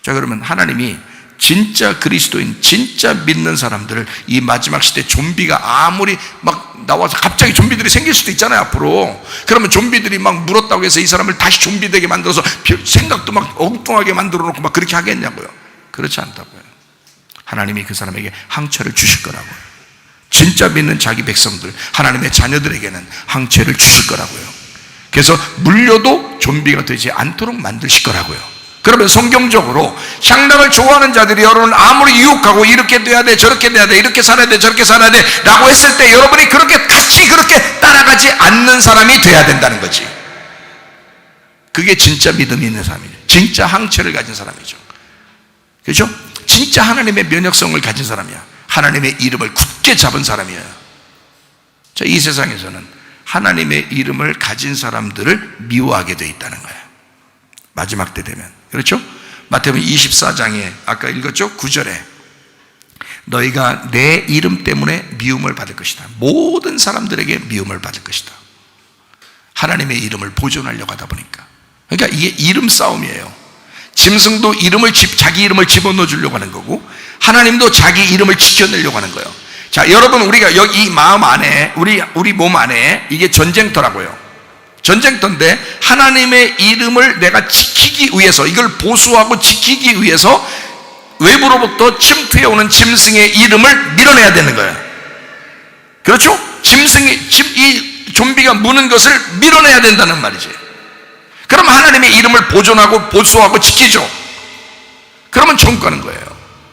자, 그러면 하나님이 진짜 그리스도인, 진짜 믿는 사람들을 이 마지막 시대 좀비가 아무리 막 나와서 갑자기 좀비들이 생길 수도 있잖아요, 앞으로. 그러면 좀비들이 막 물었다고 해서 이 사람을 다시 좀비 되게 만들어서 생각도 막 엉뚱하게 만들어 놓고 막 그렇게 하겠냐고요. 그렇지 않다고요. 하나님이 그 사람에게 항체를 주실 거라고요. 진짜 믿는 자기 백성들, 하나님의 자녀들에게는 항체를 주실 거라고요. 그래서 물려도 좀비가 되지 않도록 만드실 거라고요. 그러면 성경적으로 향락을 좋아하는 자들이 여러분을 아무리 유혹하고 이렇게 돼야 돼 저렇게 돼야 돼 이렇게 살아야 돼 저렇게 살아야 돼 라고 했을 때 여러분이 같이 그렇게 따라가지 않는 사람이 돼야 된다는 거지. 그게 진짜 믿음이 있는 사람이죠. 진짜 항체를 가진 사람이죠. 그렇죠? 진짜 하나님의 면역성을 가진 사람이야. 하나님의 이름을 굳게 잡은 사람이에요. 자, 이 세상에서는 하나님의 이름을 가진 사람들을 미워하게 돼 있다는 거예요. 마지막 때 되면. 그렇죠? 마태복음 24장에 아까 읽었죠? 9절에 너희가 내 이름 때문에 미움을 받을 것이다. 모든 사람들에게 미움을 받을 것이다. 하나님의 이름을 보존하려고 하다 보니까. 그러니까 이게 이름 싸움이에요. 짐승도 자기 이름을 집어넣어 주려고 하는 거고, 하나님도 자기 이름을 지켜내려고 하는 거예요. 자, 여러분, 우리가 여기 이 마음 안에, 우리 몸 안에 이게 전쟁터라고요. 전쟁터인데 하나님의 이름을 내가 지키기 위해서, 이걸 보수하고 지키기 위해서 외부로부터 침투해 오는 짐승의 이름을 밀어내야 되는 거예요. 그렇죠? 이 좀비가 무는 것을 밀어내야 된다는 말이지. 그럼 하나님의 이름을 보존하고 보수하고 지키죠. 그러면 총 가는 거예요,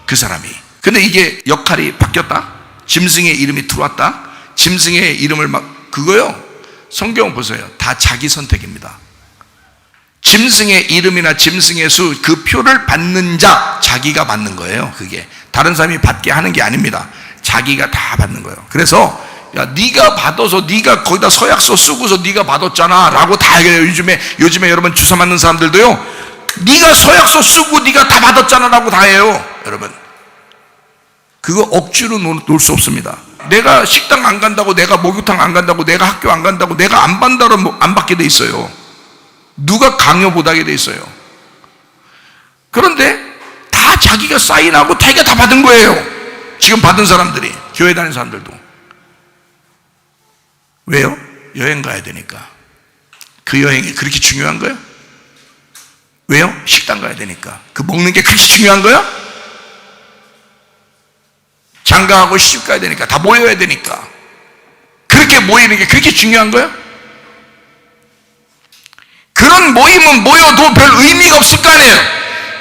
그 사람이. 근데 이게 역할이 바뀌었다? 짐승의 이름이 들어왔다? 짐승의 이름을 그거요, 성경 보세요. 다 자기 선택입니다. 짐승의 이름이나 짐승의 수, 그 표를 받는 자, 자기가 받는 거예요. 그게 다른 사람이 받게 하는 게 아닙니다. 자기가 다 받는 거예요. 그래서 야, 네가 받아서 네가 거기다 서약서 쓰고서 네가 받았잖아 라고 다 해요. 요즘에 여러분 주사 맞는 사람들도요, 네가 서약서 쓰고 네가 다 받았잖아 라고 다 해요. 여러분, 그거 억지로 놓을 수 없습니다. 내가 식당 안 간다고, 내가 목욕탕 안 간다고, 내가 학교 안 간다고, 내가 안 받는다고 안 받게 돼 있어요. 누가 강요 못하게 돼 있어요. 그런데 다 자기가 사인하고 자기가 다 받은 거예요. 지금 받은 사람들이, 교회 다니는 사람들도. 왜요? 여행 가야 되니까. 그 여행이 그렇게 중요한 거예요? 왜요? 식당 가야 되니까. 그 먹는 게 그렇게 중요한 거예요? 장가하고 시집 가야 되니까, 다 모여야 되니까. 그렇게 모이는 게 그렇게 중요한 거예요? 그런 모임은 모여도 별 의미가 없을 거 아니에요.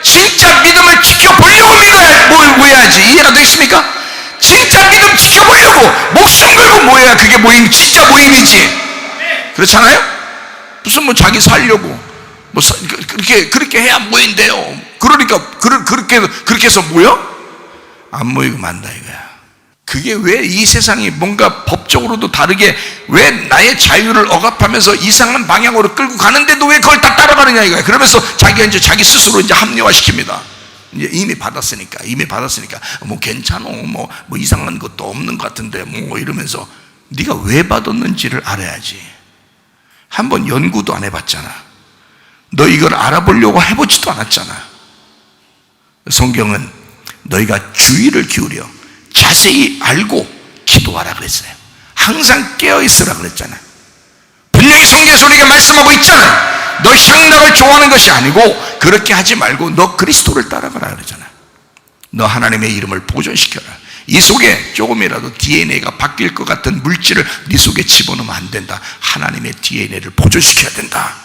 진짜 믿음을 지켜보려고 모여야지. 이해가 되겠습니까? 진짜 믿음 지켜보려고 목숨 걸고 모여야 그게 모임, 진짜 모임이지. 그렇잖아요? 무슨 뭐 자기 살려고 뭐 그렇게 해야 모인대요. 그러니까 그렇게 해서 모여? 안 모이고 만다 이거야. 그게 왜 이 세상이 뭔가 법적으로도 다르게 왜 나의 자유를 억압하면서 이상한 방향으로 끌고 가는데도 왜 그걸 다 따라가느냐 이거야. 그러면서 자기가 이제 자기 스스로 이제 합리화시킵니다. 이제 이미 받았으니까 뭐 괜찮어, 뭐 이상한 것도 없는 것 같은데 뭐 이러면서. 네가 왜 받았는지를 알아야지. 한번 연구도 안 해봤잖아. 너 이걸 알아보려고 해보지도 않았잖아. 성경은 너희가 주의를 기울여 자세히 알고 기도하라 그랬어요. 항상 깨어있으라 그랬잖아. 분명히 성경에서 우리가 말씀하고 있잖아. 너 향락을 좋아하는 것이 아니고 그렇게 하지 말고 너 그리스도를 따라가라 그러잖아. 너 하나님의 이름을 보존시켜라. 이 속에 조금이라도 DNA가 바뀔 것 같은 물질을 네 속에 집어넣으면 안 된다. 하나님의 DNA를 보존시켜야 된다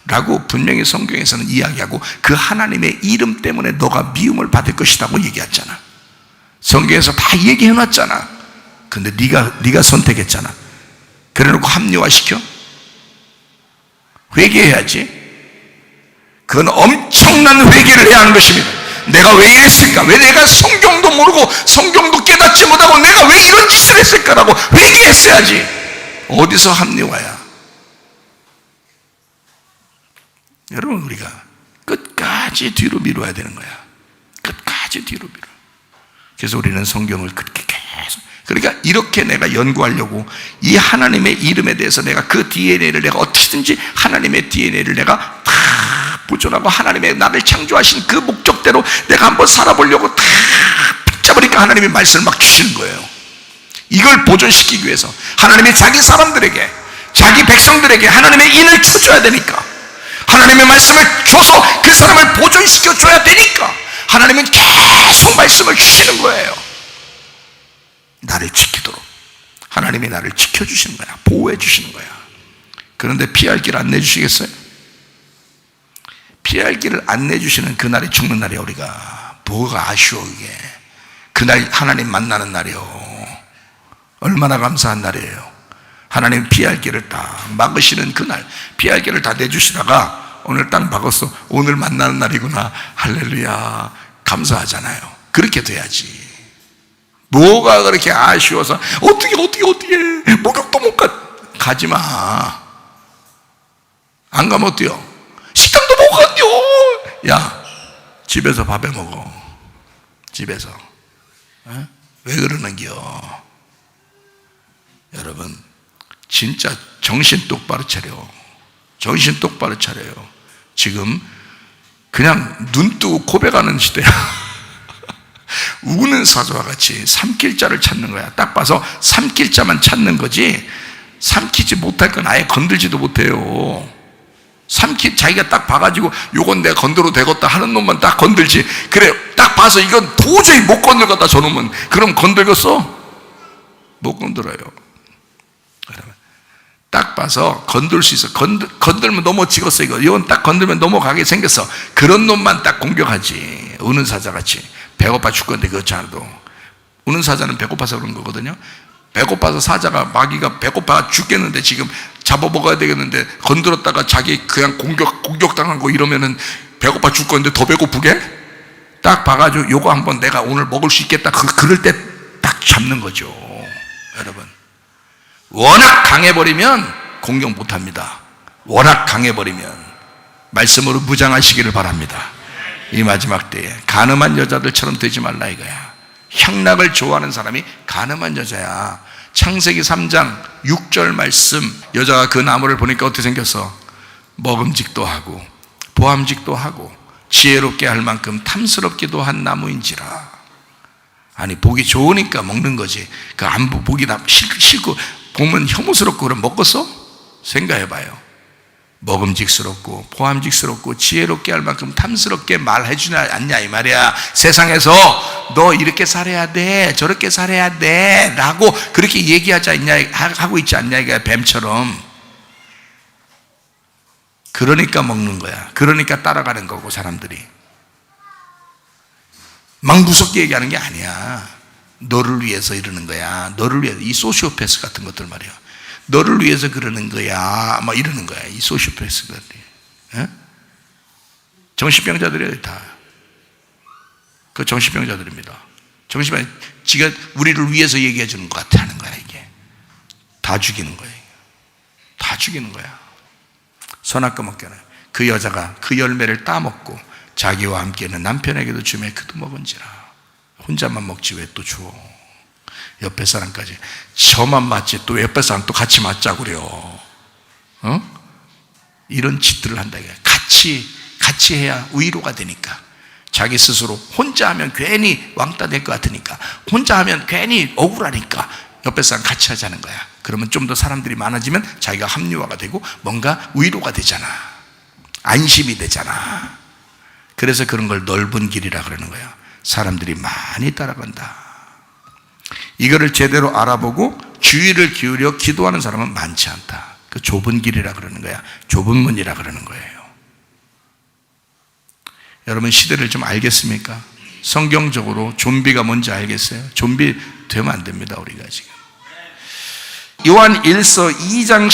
라고 분명히 성경에서는 이야기하고, 그 하나님의 이름 때문에 너가 미움을 받을 것이라고 얘기했잖아. 성경에서 다 얘기해놨잖아. 근데 네가 선택했잖아. 그래놓고 합리화시켜? 회개해야지. 그건 엄청난 회개를 해야 하는 것입니다. 내가 왜 이랬을까? 왜 내가 성경도 모르고 성경도 깨닫지 못하고 내가 왜 이런 짓을 했을까라고 회개했어야지. 어디서 합리화야? 여러분, 우리가 끝까지 뒤로 미뤄야 되는 거야. 끝까지 뒤로 미뤄. 그래서 우리는 성경을 그렇게 계속, 그러니까 이렇게 내가 연구하려고 이 하나님의 이름에 대해서 내가 그 DNA를 내가 어떻게든지 하나님의 DNA를 내가 다 보존하고 하나님의 나를 창조하신 그 목적대로 내가 한번 살아보려고 다 붙잡으니까 하나님의 말씀을 막 주시는 거예요. 이걸 보존시키기 위해서 하나님이 자기 사람들에게, 자기 백성들에게 하나님의 인을 쳐줘야 되니까, 하나님의 말씀을 줘서 그 사람을 보존시켜 줘야 되니까 하나님은 계속 말씀을 주시는 거예요. 나를 지키도록 하나님이 나를 지켜주시는 거야. 보호해 주시는 거야. 그런데 피할 길 안 내주시겠어요? 피할 길을 안 내주시는 그날이 죽는 날이야. 우리가 뭐가 아쉬워. 이게 그날 하나님 만나는 날이요. 얼마나 감사한 날이에요. 하나님 피할 길을 다 막으시는 그날, 피할 길을 다 내주시다가 오늘 딱 막았어. 오늘 만나는 날이구나. 할렐루야. 감사하잖아요. 그렇게 돼야지. 뭐가 그렇게 아쉬워서 어떻게 목욕도 못 가지 마. 안 가면 어때요? 식당도 못 간대요. 야, 집에서 밥해 먹어. 집에서. 에? 왜 그러는겨? 여러분, 진짜 정신 똑바로 차려. 정신 똑바로 차려요. 지금 그냥 눈 뜨고 고백하는 시대야. 우는 사자와 같이 삼킬자를 찾는 거야. 딱 봐서 삼킬자만 찾는 거지 삼키지 못할 건 아예 건들지도 못해요. 자기가 딱 봐가지고 요건 내가 건드려도 되겠다 하는 놈만 딱 건들지. 그래, 딱 봐서 이건 도저히 못 건들겠다 저놈은. 그럼 건들겠어? 못 건드려요. 그러면 딱 봐서 건들 수 있어. 건들면 넘어지겠어. 이건 딱 건들면 넘어가게 생겼어. 그런 놈만 딱 공격하지. 우는 사자같이. 배고파 죽겠는데 그렇지 않아도. 우는 사자는 배고파서 그런 거거든요. 배고파서 사자가, 마귀가 배고파 죽겠는데 지금 잡아먹어야 되겠는데 건드렸다가 자기 그냥 공격당한 거 이러면은 배고파 죽겠는데 더 배고프게? 딱 봐가지고 요거 한번 내가 오늘 먹을 수 있겠다. 그럴 때 딱 잡는 거죠. 여러분, 워낙 강해버리면 공격 못합니다. 워낙 강해버리면. 말씀으로 무장하시기를 바랍니다. 이 마지막 때에 간음한 여자들처럼 되지 말라 이거야. 향락을 좋아하는 사람이 간음한 여자야. 창세기 3장 6절 말씀, 여자가 그 나무를 보니까 어떻게 생겼어? 먹음직도 하고 보암직도 하고 지혜롭게 할 만큼 탐스럽기도 한 나무인지라. 아니, 보기 좋으니까 먹는 거지. 그 안 보기 다 싫고 보면 혐오스럽고 그럼 먹겠어? 생각해봐요. 먹음직스럽고 보암직스럽고 지혜롭게 할 만큼 탐스럽게 말해주지 않냐 이 말이야. 세상에서 너 이렇게 살아야 돼, 저렇게 살아야 돼 라고 그렇게 얘기하지 않냐, 하고 있지 않냐 이거야. 뱀처럼. 그러니까 먹는 거야. 그러니까 따라가는 거고 사람들이. 막 무섭게 얘기하는 게 아니야. 너를 위해서 이러는 거야. 너를 위해서. 이 소시오패스 같은 것들 말이야. 너를 위해서 그러는 거야. 막 이러는 거야. 이 소시오패스들이. 정신병자들이에요, 다. 그 정신병자들입니다. 정신병자, 지가 우리를 위해서 얘기해 주는 것 같아 하는 거야, 이게. 다 죽이는 거야. 다 죽이는 거야. 선악과 먹겨는 그 여자가 그 열매를 따먹고 자기와 함께는 남편에게도 주매 그도 먹은지라. 혼자만 먹지 왜 또 줘? 옆에 사람까지. 저만 맞지 또 옆에 사람 또 같이 맞자고 그래요. 이런 짓들을 한다. 같이 해야 위로가 되니까. 자기 스스로 혼자 하면 괜히 왕따 될 것 같으니까, 혼자 하면 괜히 억울하니까 옆에 사람 같이 하자는 거야. 그러면 좀 더 사람들이 많아지면 자기가 합리화가 되고 뭔가 위로가 되잖아. 안심이 되잖아. 그래서 그런 걸 넓은 길이라 그러는 거야. 사람들이 많이 따라간다. 이거를 제대로 알아보고 주의를 기울여 기도하는 사람은 많지 않다. 그 좁은 길이라 그러는 거야. 좁은 문이라 그러는 거예요. 여러분, 시대를 좀 알겠습니까? 성경적으로 좀비가 뭔지 알겠어요? 좀비 되면 안 됩니다, 우리가 지금. 요한 1서 2장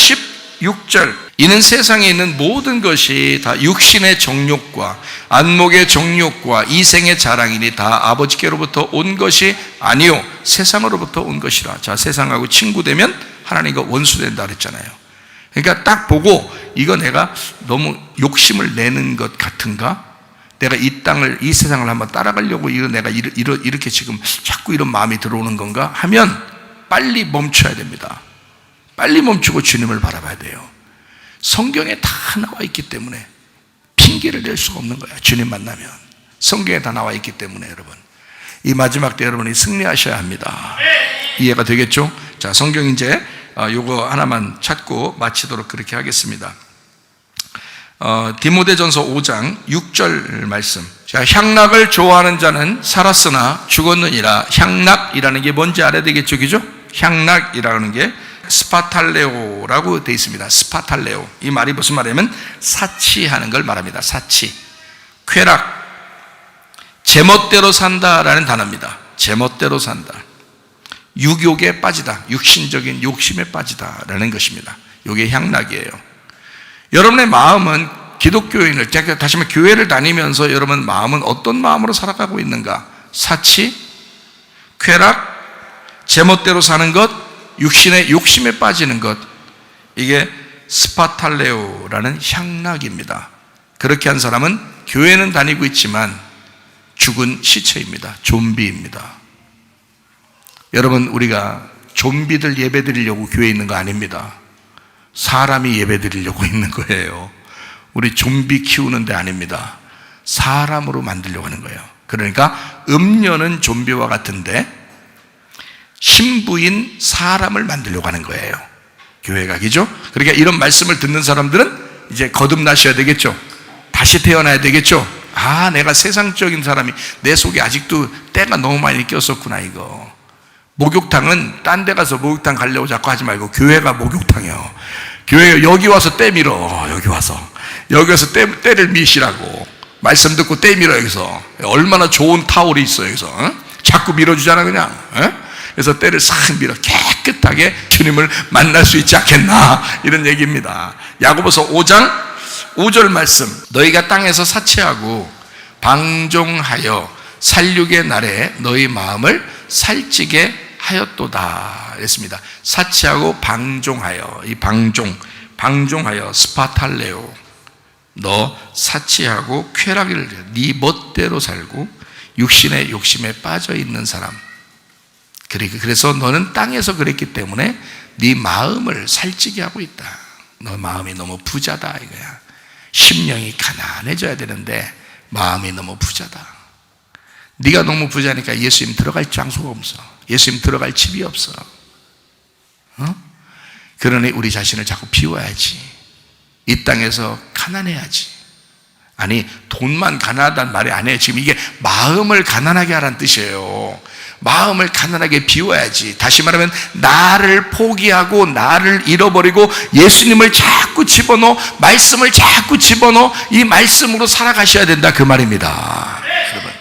16절. 이는 세상에 있는 모든 것이 다 육신의 정욕과 안목의 정욕과 이생의 자랑이니 다 아버지께로부터 온 것이 아니요 세상으로부터 온 것이라. 자, 세상하고 친구 되면 하나님과 원수 된다 그랬잖아요. 그러니까 딱 보고 이거 내가 너무 욕심을 내는 것 같은가? 내가 이 땅을, 이 세상을 한번 따라가려고 내가 이렇게 지금 자꾸 이런 마음이 들어오는 건가 하면 빨리 멈춰야 됩니다. 빨리 멈추고 주님을 바라봐야 돼요. 성경에 다 나와 있기 때문에 핑계를 댈 수가 없는 거야. 주님 만나면 성경에 다 나와 있기 때문에. 여러분, 이 마지막 때 여러분이 승리하셔야 합니다. 이해가 되겠죠? 자, 성경 이제 요거 하나만 찾고 마치도록 그렇게 하겠습니다. 디모데전서 5장 6절 말씀. 자, 향락을 좋아하는 자는 살았으나 죽었느니라. 향락이라는 게 뭔지 알아야 되겠죠, 그죠? 향락이라는 게 스파탈레오라고 되어 있습니다. 스파탈레오. 이 말이 무슨 말이냐면 사치하는 걸 말합니다. 사치, 쾌락, 제멋대로 산다라는 단어입니다. 제멋대로 산다. 육욕에 빠지다, 육신적인 욕심에 빠지다라는 것입니다. 이게 향락이에요. 여러분의 마음은 기독교인을, 다시 말해 교회를 다니면서 여러분 마음은 어떤 마음으로 살아가고 있는가? 사치, 쾌락, 제멋대로 사는 것, 육신의 욕심에 빠지는 것, 이게 스파탈레오라는 향락입니다. 그렇게 한 사람은 교회는 다니고 있지만 죽은 시체입니다. 좀비입니다. 여러분, 우리가 좀비들 예배 드리려고 교회에 있는 거 아닙니다. 사람이 예배 드리려고 있는 거예요. 우리 좀비 키우는 데 아닙니다. 사람으로 만들려고 하는 거예요. 그러니까 음료는 좀비와 같은데 신부인 사람을 만들려고 하는 거예요, 교회가. 그죠? 그러니까 이런 말씀을 듣는 사람들은 이제 거듭나셔야 되겠죠. 다시 태어나야 되겠죠. 아, 내가 세상적인 사람이 내 속에 아직도 때가 너무 많이 꼈었구나. 이거 목욕탕은 딴 데 가서 목욕탕 가려고 자꾸 하지 말고 교회가 목욕탕이요. 교회 여기 와서 때 밀어. 여기 와서 때를 미시라고. 말씀 듣고 때 밀어. 여기서 얼마나 좋은 타올이 있어. 여기서 자꾸 밀어주잖아 그냥. 그래서 때를 싹 밀어 깨끗하게 주님을 만날 수 있지 않겠나, 이런 얘기입니다. 야고보서 5장 5절 말씀. 너희가 땅에서 사치하고 방종하여 살육의 날에 너희 마음을 살찌게 하였도다 했습니다. 사치하고 방종하여, 이 방종하여 스파탈레오. 너 사치하고 쾌락을, 네 멋대로 살고 육신의 욕심에 빠져 있는 사람. 그래서 너는 땅에서 그랬기 때문에 네 마음을 살찌게 하고 있다. 너 마음이 너무 부자다 이거야. 심령이 가난해져야 되는데 마음이 너무 부자다. 네가 너무 부자니까 예수님 들어갈 장소가 없어. 예수님 들어갈 집이 없어. 그러니 우리 자신을 자꾸 비워야지. 이 땅에서 가난해야지. 아니, 돈만 가난하다는 말이 아니에요. 지금 이게 마음을 가난하게 하라는 뜻이에요. 마음을 가난하게 비워야지. 다시 말하면 나를 포기하고 나를 잃어버리고 예수님을 자꾸 집어넣어, 말씀을 자꾸 집어넣어 이 말씀으로 살아가셔야 된다, 그 말입니다. 여러분,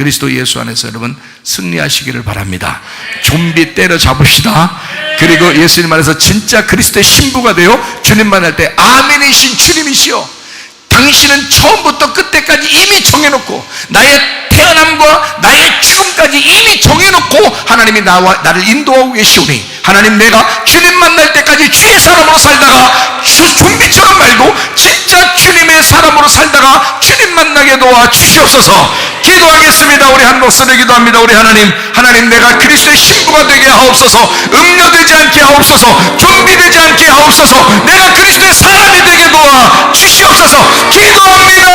그리스도 예수 안에서 여러분 승리하시기를 바랍니다. 좀비 때려잡읍시다. 그리고 예수님 안에서 진짜 그리스도의 신부가 되어 주님 만날 때 아멘이신 주님이시여, 당신은 처음부터 끝때까지 이미 정해놓고 나의 태어남과 나의 죽음까지 이미 정해놓고 하나님이 나를 인도하고 계시오니, 하나님 내가 주님 만날 때까지 주의 사람으로 살다가 좀비처럼 말고 진짜 주님의 사람으로 살다가 주님 만나게 도와 주시옵소서. 기도하겠습니다. 우리 한 목소리 기도합니다. 우리 하나님 내가 그리스도의 신부가 되게 하옵소서. 음료되지 않게 하옵소서. 좀비되지 않게 하옵소서. 내가 그리스도의 사람이 되게 도와 주시옵소서. 기도합니다.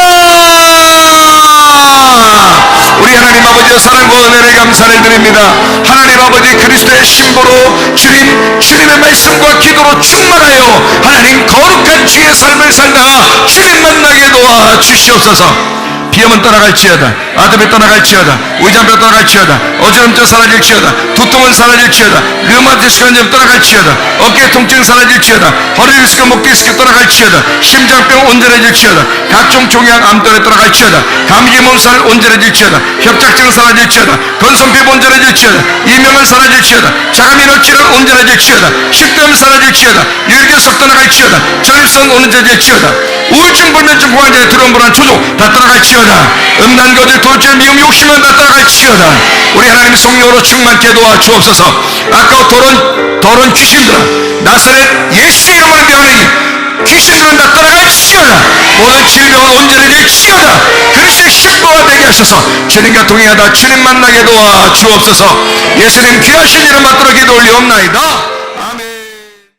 우리 하나님 아버지의 사랑과 은혜를 감사를 드립니다. 하나님 아버지, 그리스도의 신부로 주님의 말씀과 기도로 충만하여 하나님 거룩한 주의 삶을 살다가 주님 만나게 도와 주시옵소서. 비염은 떠나갈지어다, 아담이 떠나갈지어다, 의장병 떠나갈지어다, 어지럼증 사라질지어다, 두통은 사라질지어다, 류마티스크는 떠나갈지어다, 어깨 통증 사라질지어다, 허리 디스크, 목 디스크 떠나갈지어다, 심장병 온전해질지어다, 각종 종양 암들에 떠나갈지어다, 감기 몸살 온전해질지어다, 협착증 사라질지어다, 건선피부 온전해질지어다, 이명은 사라질지어다, 자가면 억지는 온전해질지어다, 식도염 사라질지어다, 유혈결석 떠나갈지어다, 전립선 온전해질지어다, 우울증, 불면증, 공황장애, 두려움, 불안, 조종 다 떠나갈지어다, 음란, 거짓, 돌출, 미움, 욕심은 다 떠나갈지어다. 우리 하나님 성령으로 충만케 도와 주옵소서. 아까 더러운 귀신들아, 나사렛 예수 이름으로 명하니 귀신들은 다 떠나갈지어다. 모든 질병은 온전해질지어다. 그리스도의 신부가 되게 하셔서 주님과 동행하다 주님 만나게 도와 주옵소서. 예수님 귀하신 이름 받들어 기도 올리옵나이다.